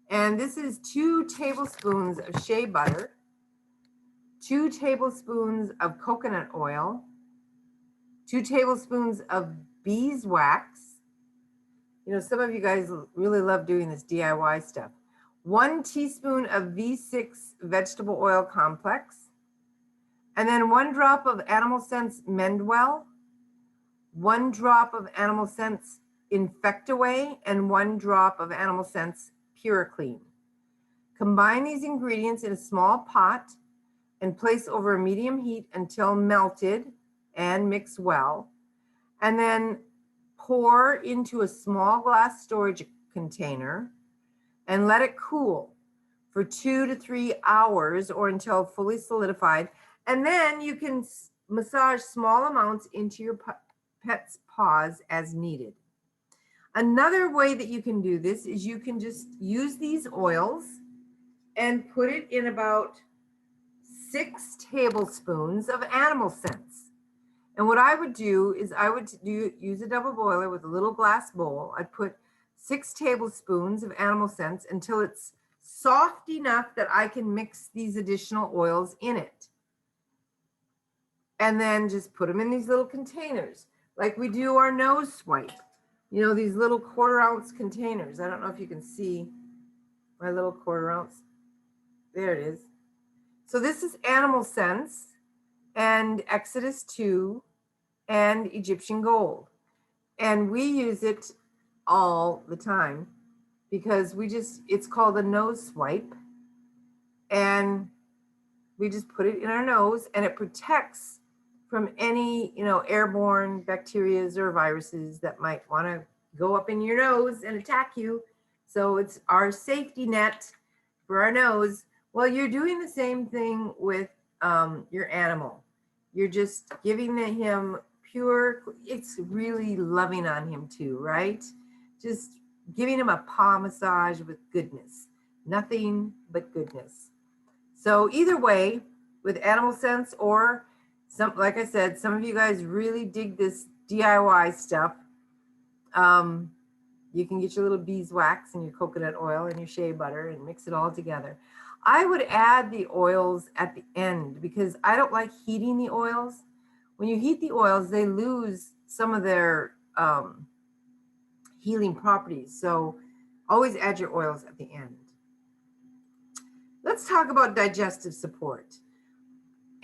And this is 2 tablespoons of shea butter, 2 tablespoons of coconut oil, 2 tablespoons of beeswax. Some of you guys really love doing this DIY stuff. 1 teaspoon of V6 vegetable oil complex, and then 1 drop of Animal Sense Mendwell, 1 drop of Animal Sense Infectaway, and 1 drop of Animal Sense Puriclean. Combine these ingredients in a small pot and place over a medium heat until melted and mix well. And then pour into a small glass storage container and let it cool for 2 to 3 hours or until fully solidified. And then you can massage small amounts into your pet's paws as needed. Another way that you can do this is you can just use these oils and put it in about 6 tablespoons of Animal Sense. And what I would do is use a double boiler with a little glass bowl. I'd put 6 tablespoons of Animal Sense until it's soft enough that I can mix these additional oils in it. And then just put them in these little containers, like we do our nose swipe. These little 1/4 ounce containers. I don't know if you can see my little 1/4 ounce. There it is. So this is Animal Sense and Exodus 2 and Egyptian Gold. And we use it all the time because it's called a nose swipe. And we just put it in our nose and it protects from any, airborne bacterias or viruses that might want to go up in your nose and attack you. So it's our safety net for our nose. Well, you're doing the same thing with your animal. You're just giving him pure, it's really loving on him too, right? Just giving him a paw massage with goodness, nothing but goodness. So either way, with Animal Sense or like I said, some of you guys really dig this DIY stuff. You can get your little beeswax and your coconut oil and your shea butter and mix it all together. I would add the oils at the end because I don't like heating the oils. When you heat the oils, they lose some of their healing properties. So always add your oils at the end. Let's talk about digestive support.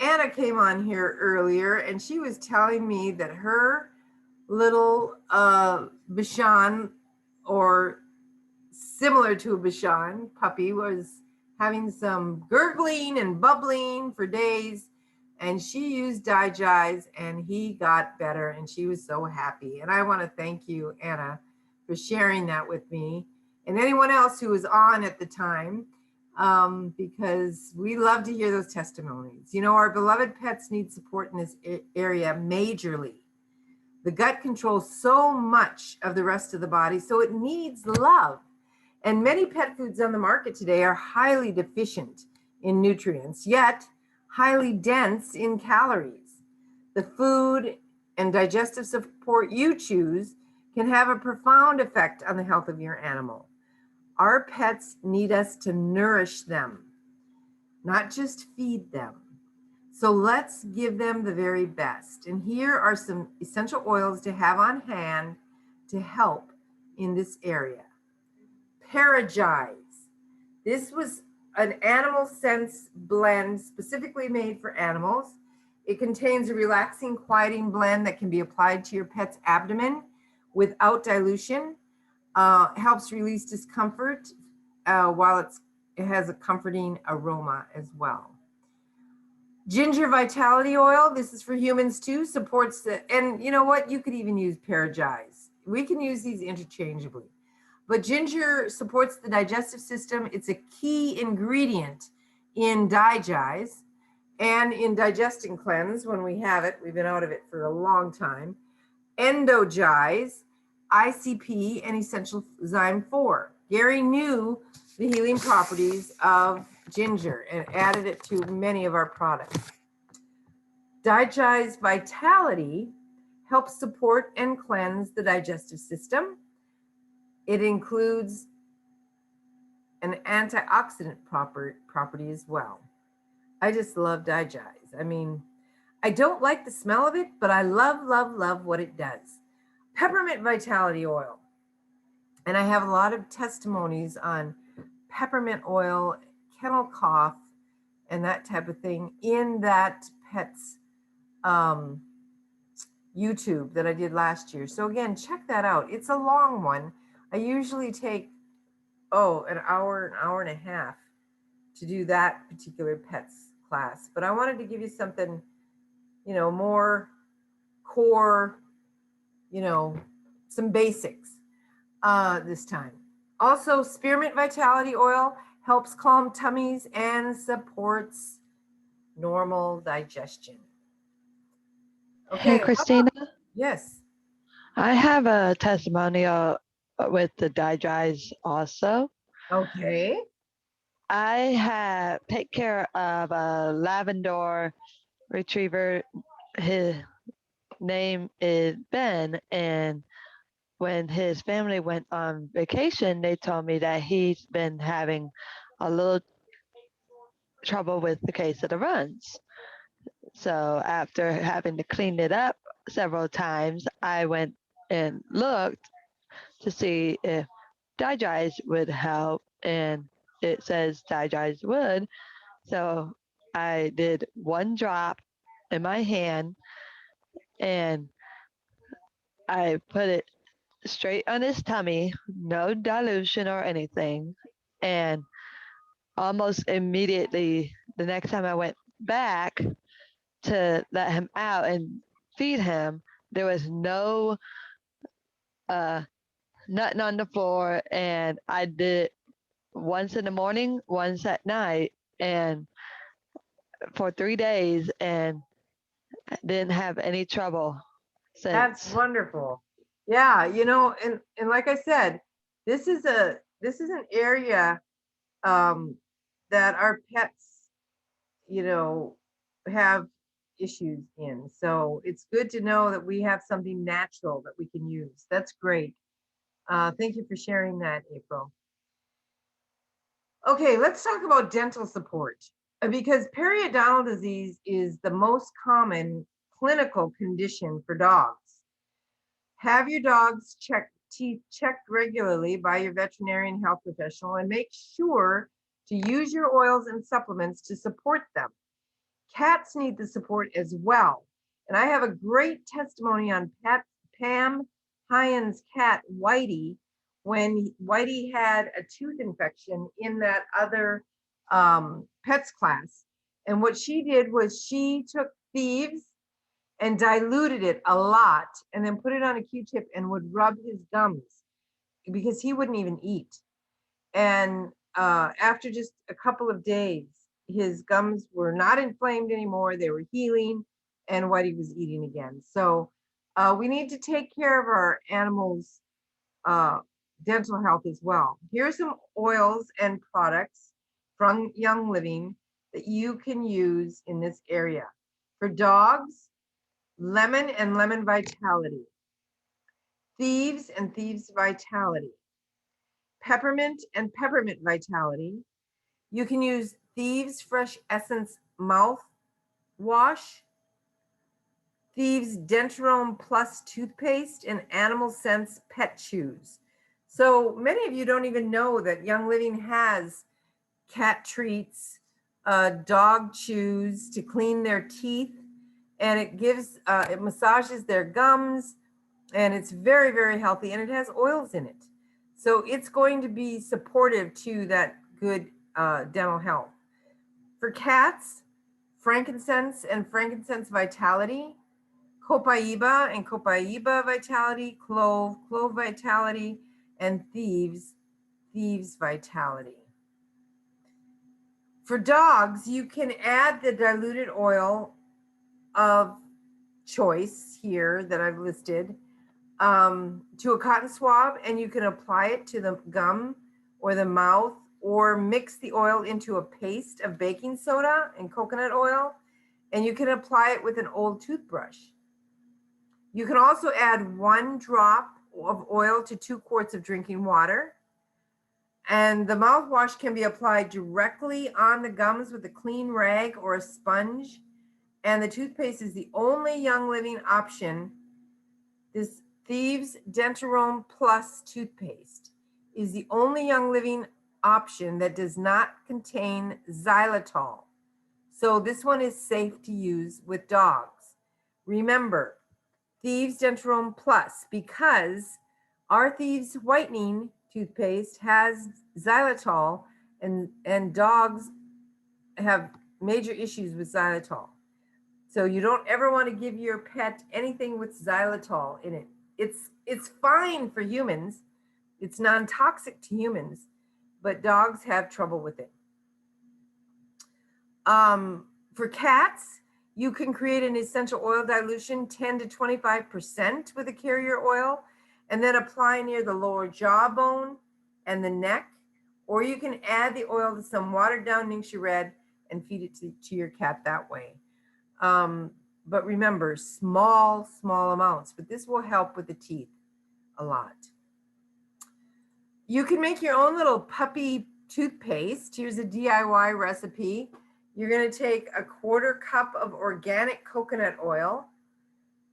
Anna came on here earlier and she was telling me that her little Bichon, or similar to a Bichon puppy, was having some gurgling and bubbling for days. And she used Digise and he got better and she was so happy. And I want to thank you, Anna, for sharing that with me and anyone else who was on at the time. Because we love to hear those testimonies. Our beloved pets need support in this area majorly. The gut controls so much of the rest of the body, so it needs love. And many pet foods on the market today are highly deficient in nutrients, yet highly dense in calories. The food and digestive support you choose can have a profound effect on the health of your animal. Our pets need us to nourish them, not just feed them. So let's give them the very best. And here are some essential oils to have on hand to help in this area. Paragise. This was an Animal Sense blend specifically made for animals. It contains a relaxing, quieting blend that can be applied to your pet's abdomen without dilution. Helps release discomfort while it has a comforting aroma as well. Ginger Vitality Oil, this is for humans too, supports and you know what? You could even use Paragise. We can use these interchangeably. But ginger supports the digestive system. It's a key ingredient in Digise and in Digest and Cleanse when we have it. We've been out of it for a long time. Endogise, ICP, and Essential Zyme 4. Gary knew the healing properties of ginger and added it to many of our products. Digise Vitality helps support and cleanse the digestive system. It includes an antioxidant property as well. I just love Digise. I mean, I don't like the smell of it, but I love, love, love what it does. Peppermint Vitality Oil. And I have a lot of testimonies on peppermint oil, kennel cough, and that type of thing in that pet's YouTube that I did last year. So again, check that out. It's a long one. I usually take, an hour and a half to do that particular pets class. But I wanted to give you something, more core, some basics this time. Also, spearmint vitality oil helps calm tummies and supports normal digestion. Okay. Hey, Christina. Yes. I have a testimonial with the Digise also. Okay. I take care of a Labrador retriever. His name is Ben, and when his family went on vacation, they told me that he's been having a little trouble with the case of the runs. So after having to clean it up several times, I went and looked to see if Digise would help, and it says Digise would. So I did one drop in my hand, and I put it straight on his tummy, no dilution or anything. And almost immediately, the next time I went back to let him out and feed him, there was no uh, nothing on the floor. And I did it once in the morning, once at night, and for 3 days, and didn't have any trouble That's since. wonderful. Yeah, you know, and like I said, this is an area um, that our pets, you know, have issues in. So it's good to know that we have something natural that we can use. That's great. Thank you for sharing that, April. Okay, let's talk about dental support because periodontal disease is the most common clinical condition for dogs. Have your dog's teeth checked regularly by your veterinarian health professional and make sure to use your oils and supplements to support them. Cats need the support as well. And I have a great testimony on Pam Hyan's cat, Whitey, when Whitey had a tooth infection in that other pets class. And what she did was she took thieves and diluted it a lot and then put it on a Q-tip and would rub his gums because he wouldn't even eat. And after just a couple of days, his gums were not inflamed anymore. They were healing, and Whitey was eating again. So we need to take care of our animals' dental health as well. Here are some oils and products from Young Living that you can use in this area. For dogs, lemon and lemon vitality, thieves and thieves vitality, peppermint and peppermint vitality. You can use Thieves Fresh Essence mouth wash, Thieves Dentarome Plus toothpaste, and Animal Sense pet chews. So many of you don't even know that Young Living has cat treats, dog chews to clean their teeth, and it massages their gums, and it's very, very healthy, and it has oils in it. So it's going to be supportive to that good dental health. For cats, frankincense and frankincense vitality, copaiba and copaiba vitality, clove vitality, and thieves vitality. For dogs, you can add the diluted oil of choice here that I've listed to a cotton swab, and you can apply it to the gum or the mouth, or mix the oil into a paste of baking soda and coconut oil, and you can apply it with an old toothbrush. You can also add 1 drop of oil to 2 quarts of drinking water. And the mouthwash can be applied directly on the gums with a clean rag or a sponge. And the toothpaste is the only Young Living option. This Thieves Dentarome Plus toothpaste is the only Young Living option that does not contain xylitol. So this one is safe to use with dogs. Remember, Thieves Dentarome Plus, because our Thieves Whitening toothpaste has xylitol, and dogs have major issues with xylitol. So you don't ever want to give your pet anything with xylitol in it. It's fine for humans. It's non-toxic to humans, but dogs have trouble with it. For cats, you can create an essential oil dilution 10 to 25% with a carrier oil, and then apply near the lower jawbone and the neck. Or you can add the oil to some watered down Ningxia Red and feed it to your cat that way. But remember, small amounts, but this will help with the teeth a lot. You can make your own little puppy toothpaste. Here's a DIY recipe. You're going to take a 1/4 cup of organic coconut oil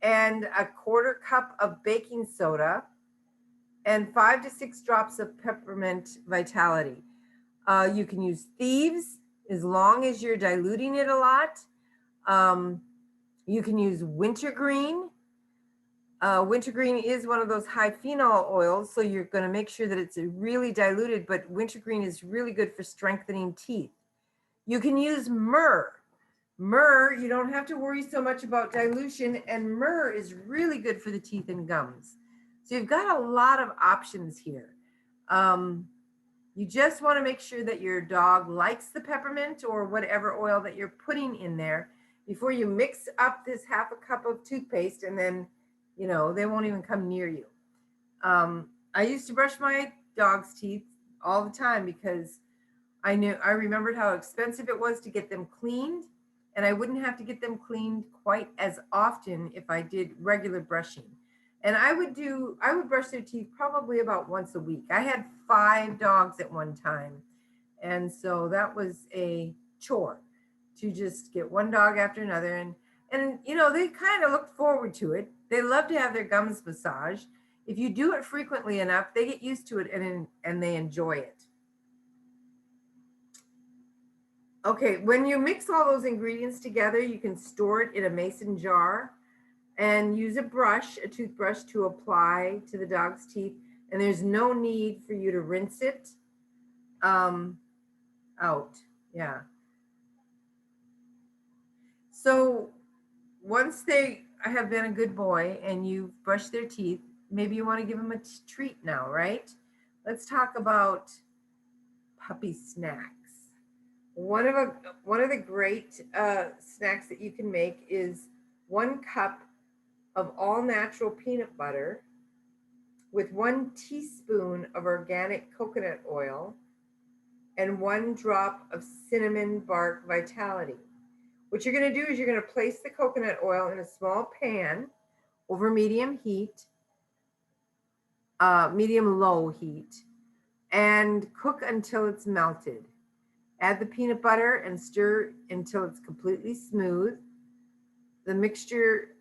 and a 1/4 cup of baking soda and 5 to 6 drops of peppermint vitality. You can use Thieves as long as you're diluting it a lot. You can use wintergreen. Wintergreen is one of those high phenol oils, so you're going to make sure that it's really diluted, but wintergreen is really good for strengthening teeth. You can use myrrh. Myrrh, you don't have to worry so much about dilution, and myrrh is really good for the teeth and gums. So you've got a lot of options here. You just want to make sure that your dog likes the peppermint or whatever oil that you're putting in there before you mix up this half a cup of toothpaste, and then, you know, they won't even come near you. I used to brush my dog's teeth all the time because I remembered how expensive it was to get them cleaned, and I wouldn't have to get them cleaned quite as often if I did regular brushing. And I would brush their teeth probably about once a week. I had 5 dogs at one time. And so that was a chore to just get one dog after another. And you know, they kind of look forward to it. They love to have their gums massaged. If you do it frequently enough, they get used to it and they enjoy it. Okay, when you mix all those ingredients together, you can store it in a mason jar and use a toothbrush to apply to the dog's teeth. And there's no need for you to rinse it out. Yeah. So once they have been a good boy and you've brushed their teeth, maybe you want to give them a treat now, right? Let's talk about puppy snacks. One of the great snacks that you can make is 1 cup of all natural peanut butter with 1 teaspoon of organic coconut oil and 1 drop of cinnamon bark vitality. What you're going to do is you're going to place the coconut oil in a small pan over medium heat, medium low heat, and cook until it's melted. Add the peanut butter and stir until it's completely smooth. The mixture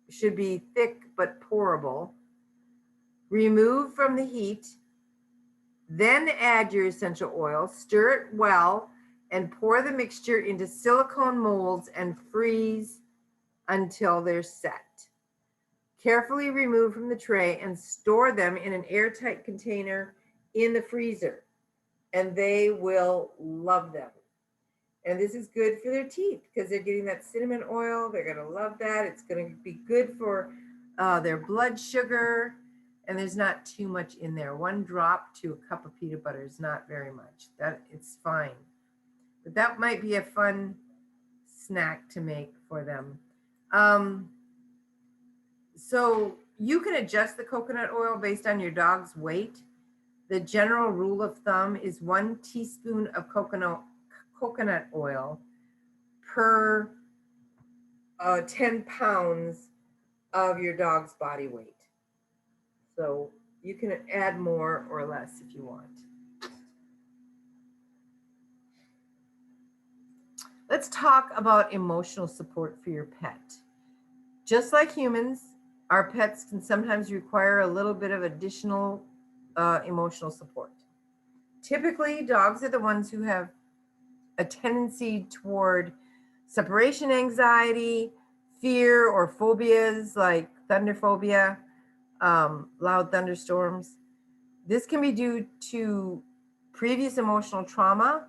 should be thick but pourable. Remove from the heat, then add your essential oil, stir it well, and pour the mixture into silicone molds and freeze until they're set. Carefully remove from the tray and store them in an airtight container in the freezer, and they will love them. And this is good for their teeth because they're getting that cinnamon oil. They're going to love that. It's going to be good for their blood sugar, and there's not too much in there. 1 drop to a cup of peanut butter is not very much. It's fine. But that might be a fun snack to make for them. So you can adjust the coconut oil based on your dog's weight. The general rule of thumb is 1 teaspoon of coconut oil per 10 pounds of your dog's body weight. So you can add more or less if you want. Let's talk about emotional support for your pet. Just like humans, our pets can sometimes require a little bit of additional emotional support. Typically, dogs are the ones who have a tendency toward separation anxiety, fear, or phobias like thunderphobia, loud thunderstorms. This can be due to previous emotional trauma.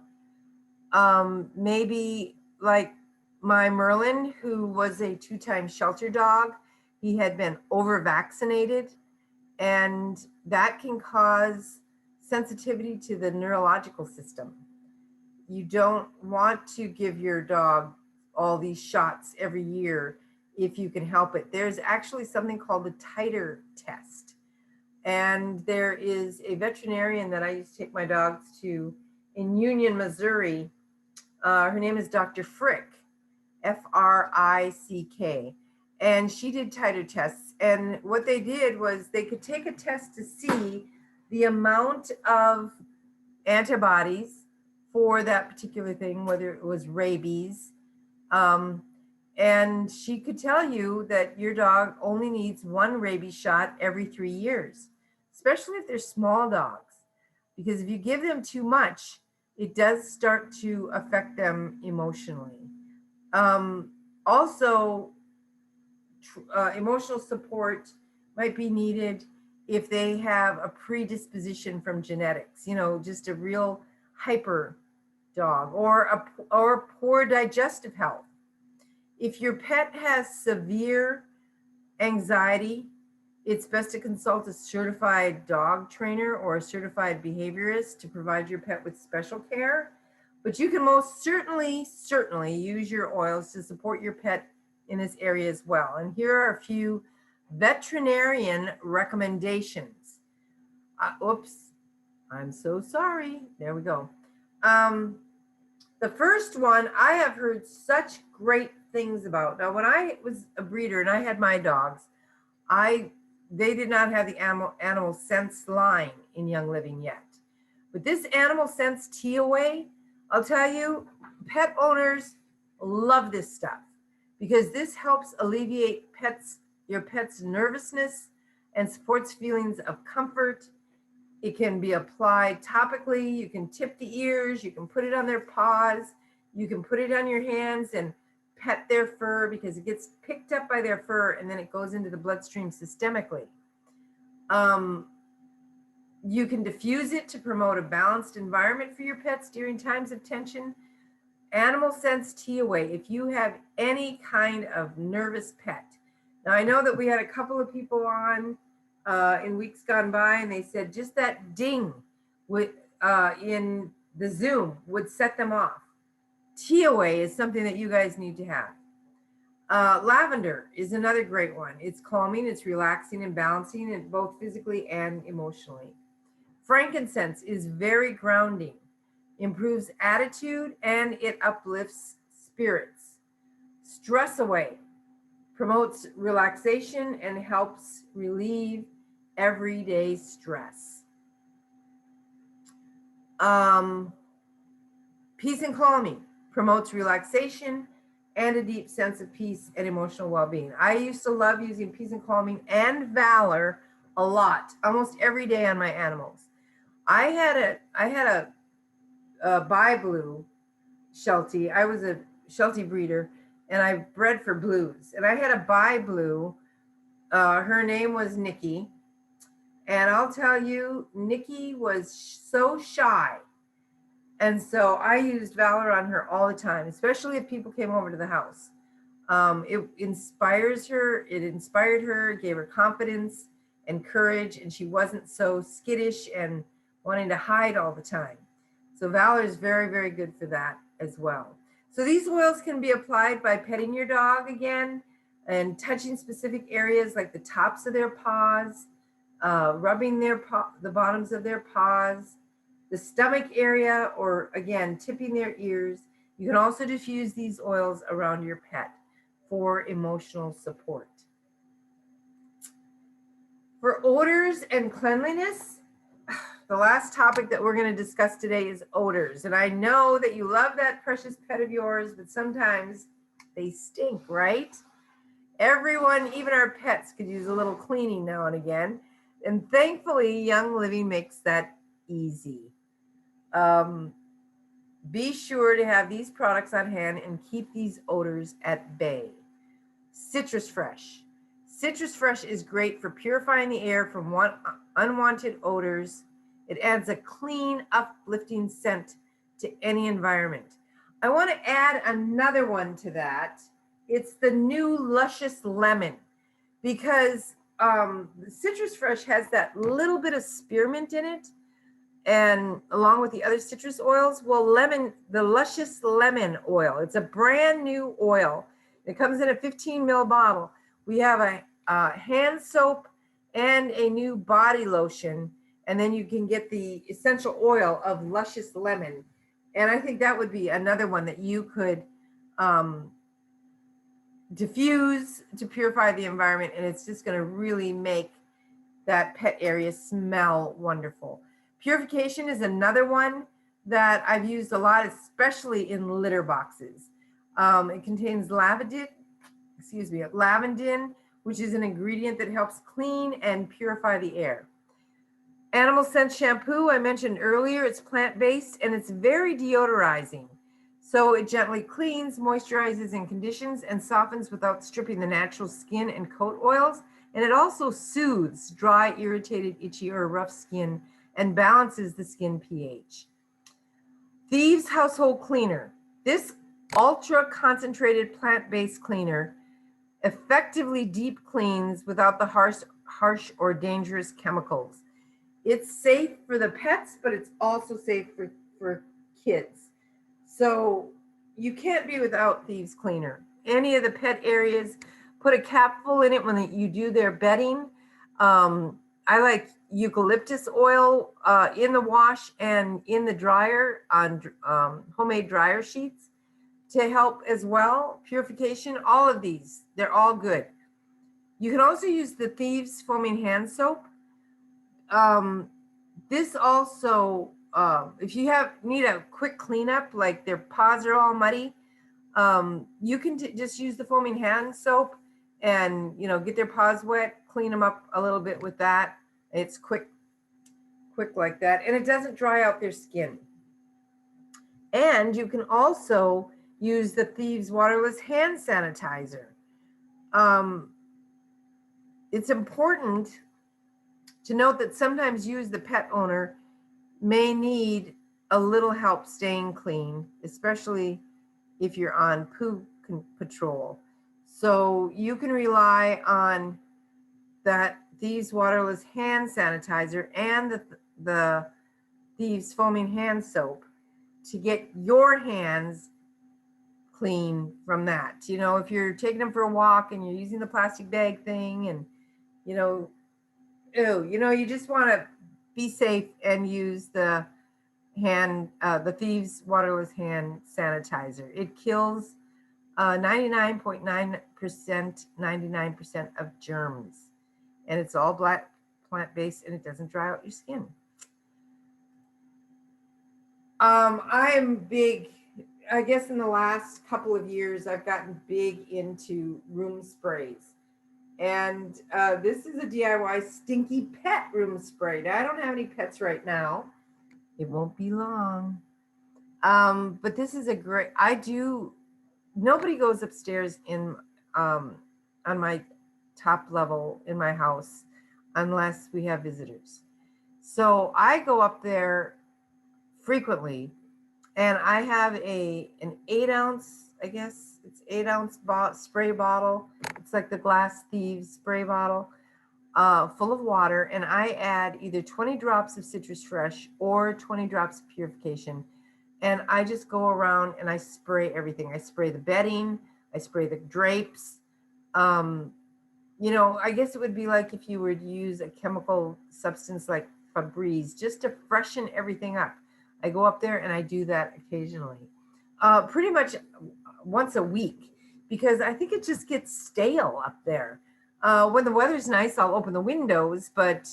Maybe like my Merlin, who was a 2-time shelter dog, he had been over vaccinated, and that can cause sensitivity to the neurological system. You don't want to give your dog all these shots every year if you can help it. There's actually something called the titer test. And there is a veterinarian that I used to take my dogs to in Union, Missouri. Her name is Dr. Frick, Frick. And she did titer tests. And what they did was they could take a test to see the amount of antibodies for that particular thing, whether it was rabies. And she could tell you that your dog only needs 1 rabies shot every 3 years, especially if they're small dogs. Because if you give them too much, it does start to affect them emotionally. Also, emotional support might be needed if they have a predisposition from genetics, just a real hyper dog or poor digestive health. If your pet has severe anxiety, it's best to consult a certified dog trainer or a certified behaviorist to provide your pet with special care. But you can most certainly use your oils to support your pet in this area as well. And here are a few veterinarian recommendations. Oops, I'm so sorry. There we go. The first one I have heard such great things about. Now, when I was a breeder and I had my dogs, they did not have the animal sense line in Young Living yet. But this animal sense TOA, I'll tell you, pet owners love this stuff because this helps alleviate your pet's nervousness and supports feelings of comfort. It can be applied topically. You can tip the ears. You can put it on their paws. You can put it on your hands and pet their fur because it gets picked up by their fur and then it goes into the bloodstream systemically. You can diffuse it to promote a balanced environment for your pets during times of tension. Animal Sense TOA, if you have any kind of nervous pet. Now, I know that we had a couple of people on in weeks gone by, and they said just that ding in the Zoom would set them off. TOA is something that you guys need to have. Lavender is another great one. It's calming, it's relaxing and balancing, and both physically and emotionally. Frankincense is very grounding, improves attitude, and it uplifts spirits. Stress away, promotes relaxation and helps relieve everyday stress. Peace and calming, promotes relaxation and a deep sense of peace and emotional well-being. I used to love using Peace and Calming and Valor a lot, almost every day on my animals. I had a Bi-Blue Sheltie. I was a Sheltie breeder, and I bred for blues. And I had a Bi-Blue. Her name was Nikki. And I'll tell you, Nikki was so shy. And so I used Valor on her all the time, especially if people came over to the house. It inspires her. It inspired her, gave her confidence and courage, and she wasn't so skittish and wanting to hide all the time. So Valor is very, very good for that as well. So these oils can be applied by petting your dog again and touching specific areas like the tops of their paws, rubbing the bottoms of their paws, the stomach area, or again, tipping their ears. You can also diffuse these oils around your pet for emotional support. For odors and cleanliness, the last topic that we're going to discuss today is odors. And I know that you love that precious pet of yours, but sometimes they stink, right? Everyone, even our pets, could use a little cleaning now and again. And thankfully, Young Living makes that easy. Be sure to have these products on hand and keep these odors at bay. Citrus Fresh. Citrus Fresh is great for purifying the air from unwanted odors. It adds a clean, uplifting scent to any environment. I want to add another one to that. It's the new Luscious Lemon, because Citrus Fresh has that little bit of spearmint in it, and along with the other citrus oils. Well, the Luscious Lemon oil, it's a brand new oil. It comes in a 15 ml bottle. We have a hand soap and a new body lotion, and then you can get the essential oil of Luscious Lemon. And I think that would be another one that you could diffuse to purify the environment, and it's just going to really make that pet area smell wonderful. Purification is another one that I've used a lot, especially in litter boxes. It contains lavandin, which is an ingredient that helps clean and purify the air. Animal Scent Shampoo, I mentioned earlier, it's plant-based and it's very deodorizing. So it gently cleans, moisturizes, and conditions and softens without stripping the natural skin and coat oils. And it also soothes dry, irritated, itchy, or rough skin and balances the skin pH. Thieves Household Cleaner. This ultra concentrated plant-based cleaner effectively deep cleans without the harsh or dangerous chemicals. It's safe for the pets, but it's also safe for kids. So you can't be without Thieves Cleaner. Any of the pet areas, put a capful in it when you do their bedding. I like eucalyptus oil in the wash and in the dryer on homemade dryer sheets to help as well. Purification, all of these, they're all good. You can also use the Thieves Foaming Hand Soap. This also, if you need a quick cleanup, like their paws are all muddy, you can just use the Foaming Hand Soap and, get their paws wet, clean them up a little bit with that. It's quick like that, and it doesn't dry out their skin. And you can also use the Thieves Waterless Hand Sanitizer. It's important to note that sometimes you as the pet owner may need a little help staying clean, especially if you're on poo patrol. So you can rely on that Thieves Waterless Hand Sanitizer and the Thieves Foaming Hand Soap to get your hands clean from that. If you're taking them for a walk and you're using the plastic bag thing and, you just want to be safe and use the Thieves Waterless Hand Sanitizer. It kills 99.9% of germs, and it's all plant-based, and it doesn't dry out your skin. I am big, I guess in the last couple of years, I've gotten big into room sprays. And this is a DIY Stinky Pet room spray. Now, I don't have any pets right now. It won't be long. But this is nobody goes upstairs on my top level in my house unless we have visitors. So I go up there frequently, and I have an 8-ounce, I guess it's 8-ounce spray bottle. It's like the Glass Thieves spray bottle, full of water, and I add either 20 drops of Citrus Fresh or 20 drops of Purification. And I just go around and I spray everything. I spray the bedding, I spray the drapes. I guess it would be like if you were to use a chemical substance like Febreze just to freshen everything up. I go up there and I do that occasionally, pretty much once a week, because I think it just gets stale up there. When the weather's nice, I'll open the windows, but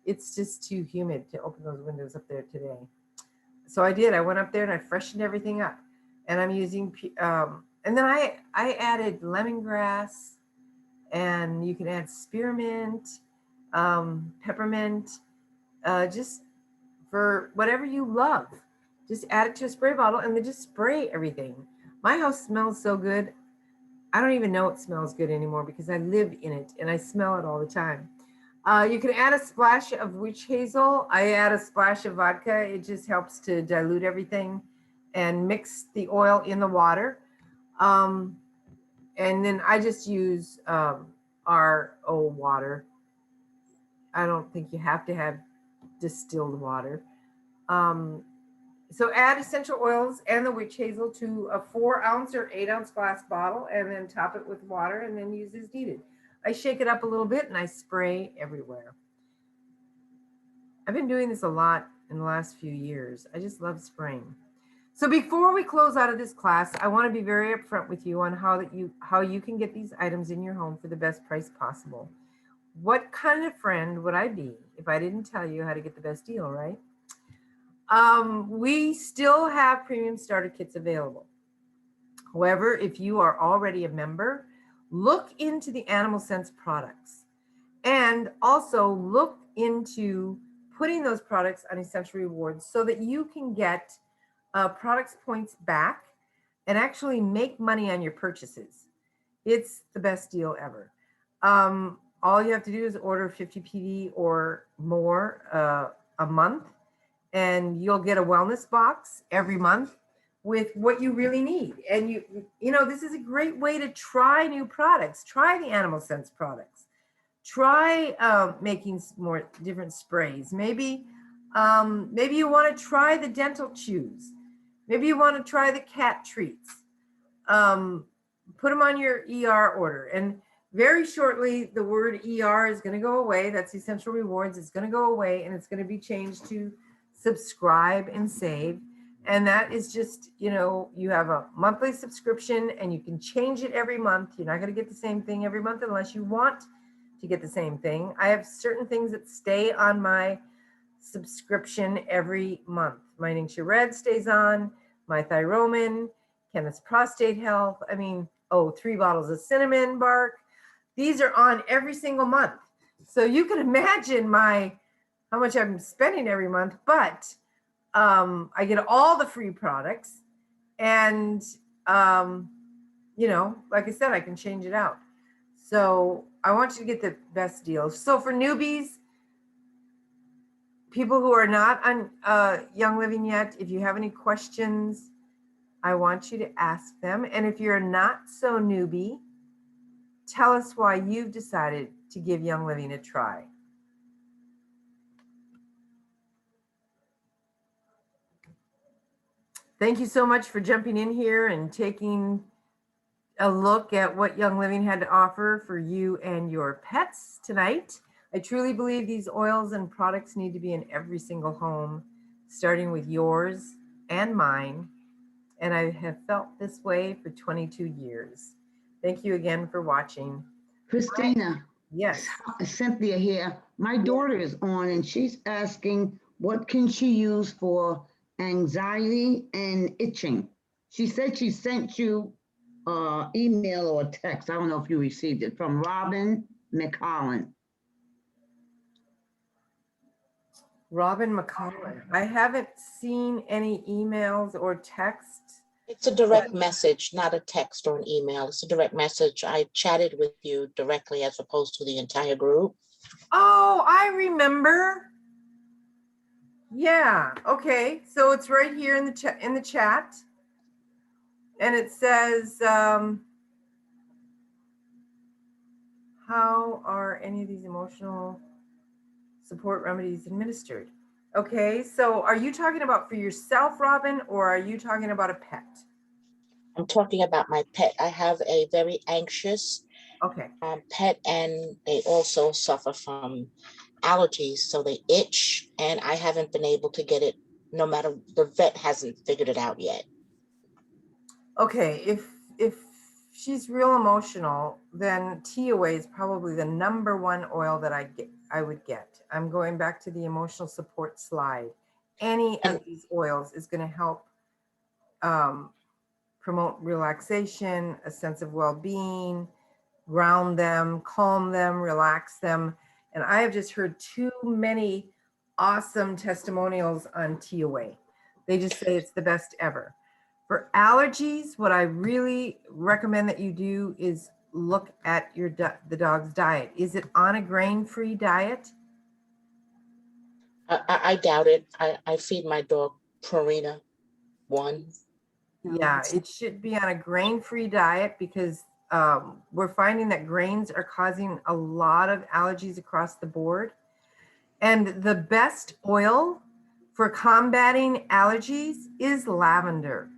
it's just too humid to open those windows up there today. So I did. I went up there and I freshened everything up. And I'm using, and then I added lemongrass, and you can add spearmint, peppermint, just for whatever you love. Just add it to a spray bottle and then just spray everything. My house smells so good. I don't even know it smells good anymore because I live in it and I smell it all the time. You can add a splash of witch hazel. I add a splash of vodka. It just helps to dilute everything and mix the oil in the water. And then I just use RO water. I don't think you have to have distilled water. So add essential oils and the witch hazel to a 4-ounce or 8-ounce glass bottle, and then top it with water and then use as needed. I shake it up a little bit and I spray everywhere. I've been doing this a lot in the last few years. I just love spraying. So before we close out of this class, I want to be very upfront with you on how you can get these items in your home for the best price possible. What kind of friend would I be if I didn't tell you how to get the best deal, right? We still have premium starter kits available. However, if you are already a member, look into the Animal Sense products, and also look into putting those products on Essential Rewards so that you can get products points back and actually make money on your purchases. It's the best deal ever. All you have to do is order 50 PD or more a month, and you'll get a wellness box every month with what you really need. And you know, this is a great way to try new products. Try the Animal Sense products. Try making more different sprays. Maybe you want to try the dental chews. Maybe you want to try the cat treats. Put them on your ER order. And very shortly, the word ER is going to go away. That's Essential Rewards. It's going to go away, and it's going to be changed to subscribe and save. And that is just, you know, you have a monthly subscription and you can change it every month. You're not going to get the same thing every month unless you want to get the same thing. I have certain things that stay on my subscription every month. My Ningxia Red stays on, my Thyromin, Kenneth's Prostate Health. I mean, 3 bottles of cinnamon bark. These are on every single month. So you can imagine how much I'm spending every month, but I get all the free products, and you know, like I said, I can change it out. So I want you to get the best deal. So for newbies, people who are not on Young Living yet, if you have any questions, I want you to ask them. And if you're not so newbie, tell us why you've decided to give Young Living a try. Thank you so much for jumping in here and taking a look at what Young Living had to offer for you and your pets tonight. I truly believe these oils and products need to be in every single home, starting with yours and mine. And I have felt this way for 22 years. Thank you again for watching. Christina. Yes. Cynthia here. My daughter is on and she's asking what can she use for anxiety and itching. She said she sent you email or text. I don't know if you received it from Robin McCollin. Robin McCollin. I haven't seen any emails or texts. It's a direct message, not a text or an email. It's a direct message. I chatted with you directly as opposed to the entire group. Oh, I remember. Yeah. Okay. So it's right here in the chat, and it says, "How are any of these emotional support remedies administered?" Okay. So are you talking about for yourself, Robin, or are you talking about a pet? I'm talking about my pet. I have a very anxious pet, and they also suffer from allergies, so they itch, and I haven't been able to get it, no matter, the vet hasn't figured it out yet. Okay, if she's real emotional, then TOA is probably the #1 oil that I would get. I'm going back to the emotional support slide. Any of these oils is going to help promote relaxation, a sense of well-being, ground them, calm them, relax them. And I have just heard too many awesome testimonials on TOA. They just say it's the best ever. For allergies, what I really recommend that you do is look at the dog's diet. Is it on a grain-free diet? I doubt it. I feed my dog Purina 1. Yeah, it should be on a grain-free diet because we're finding that grains are causing a lot of allergies across the board. And the best oil for combating allergies is lavender.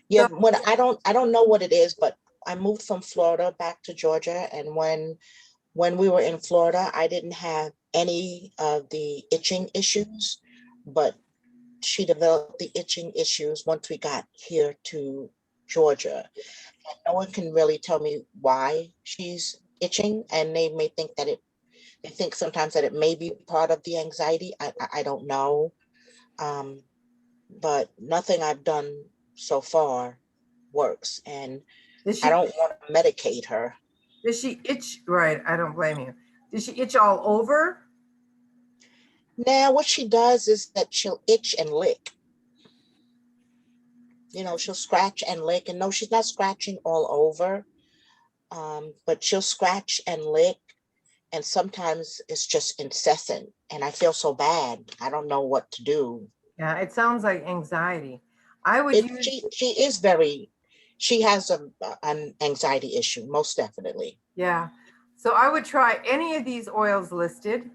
Yeah, when I don't know what it is, but I moved from Florida back to Georgia, and when we were in Florida, I didn't have any of the itching issues, but she developed the itching issues once we got here to Georgia. And no one can really tell me why she's itching, and they may think that they think sometimes that it may be part of the anxiety. I don't know, but nothing I've done so far works, and I don't want to medicate her. Does she itch? Right, I don't blame you. Does she itch all over? Now, what she does is that she'll itch and lick. You know, she'll scratch and lick, and no, she's not scratching all over. But she'll scratch and lick, and sometimes it's just incessant, and I feel so bad. I don't know what to do. Yeah, it sounds like anxiety. I would It use, she has an anxiety issue, most definitely. yeah. So I would try any of these oils listed.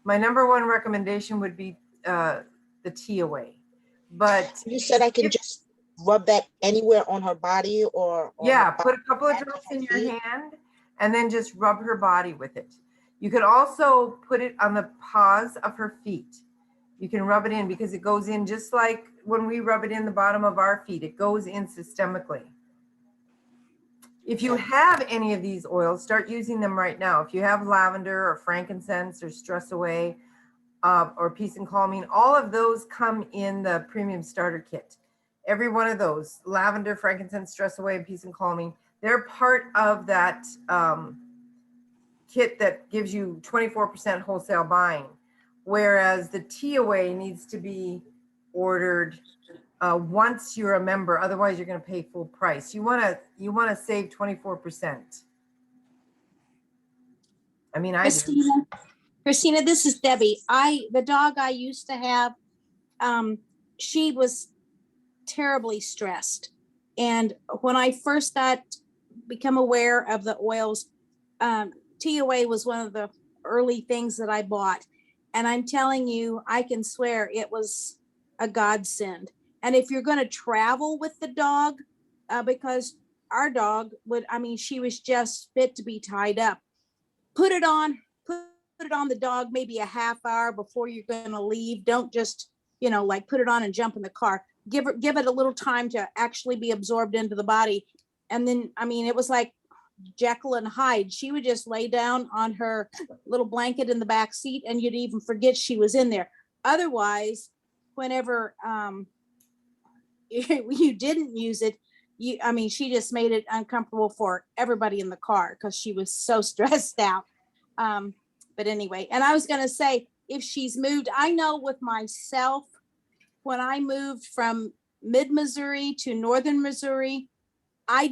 My number one recommendation would be the tea away. But You said I can if, just rub that anywhere on her body or on the yeah, put a couple of backs of drops her in your feet. hand and then just rub her body with it. You could also put it on the paws of her feet. You can rub it in because it goes in just like when we rub it in the bottom of our feet, it goes in systemically. If you Okay. have any of these oils, start using them right now. If you have lavender or frankincense or stress away or peace and calming, all of those come in the premium starter kit. Every one of those, lavender, frankincense, stress away, and peace and calming, they're part of that kit that gives you 24% wholesale buying. Whereas the tea away needs to be ordered once you're a member, otherwise you're going to pay full price. You want to save 24%. I mean, I do. Christina, this is Debbie. The dog I used to have, she was terribly stressed. And when I first become aware of the oils, TOA was one of the early things that I bought. And I'm telling you, I can swear it was a godsend. And if you're going to travel with the dog, because our dog she was just fit to be tied up. Put it on the dog maybe a half hour before you're going to leave. Don't just, like put it on and jump in the car. Give it a little time to actually be absorbed into the body. And then, it was like Jekyll and Hyde. She would just lay down on her little blanket in the back seat and you'd even forget she was in there. Otherwise, whenever you didn't use it, she just made it uncomfortable for everybody in the car because she was so stressed out. But anyway, and I was going to say, if she's moved, I know with myself, when I moved from mid-Missouri to northern Missouri, I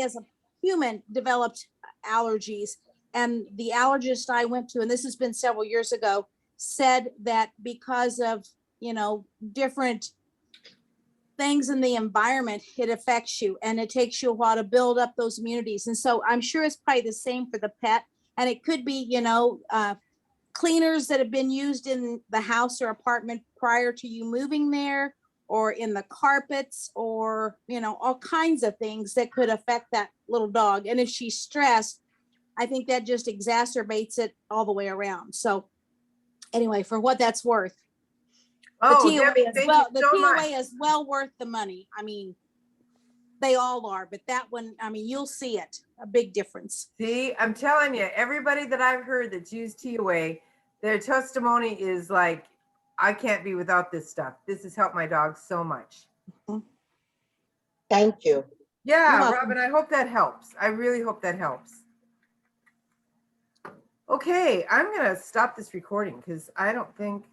as a human developed allergies. And the allergist I went to, and this has been several years ago, said that because of, different things in the environment, it affects you and it takes you a while to build up those immunities. And so I'm sure it's probably the same for the pet. And it could be, cleaners that have been used in the house or apartment prior to you moving there, or in the carpets, or, all kinds of things that could affect that little dog. And if she's stressed, I think that just exacerbates it all the way around. So anyway, for what that's worth, Oh, the Debbie, TOA thank you the so TOA much. is well worth the money. They all are, but that one, you'll see it, a big difference. See, I'm telling you, everybody that I've heard that's used TOA, their testimony is like, I can't be without this stuff. This has helped my dog so much. Thank you. Yeah, welcome. Robin, I hope that helps. I really hope that helps. Okay, I'm going to stop this recording because I don't think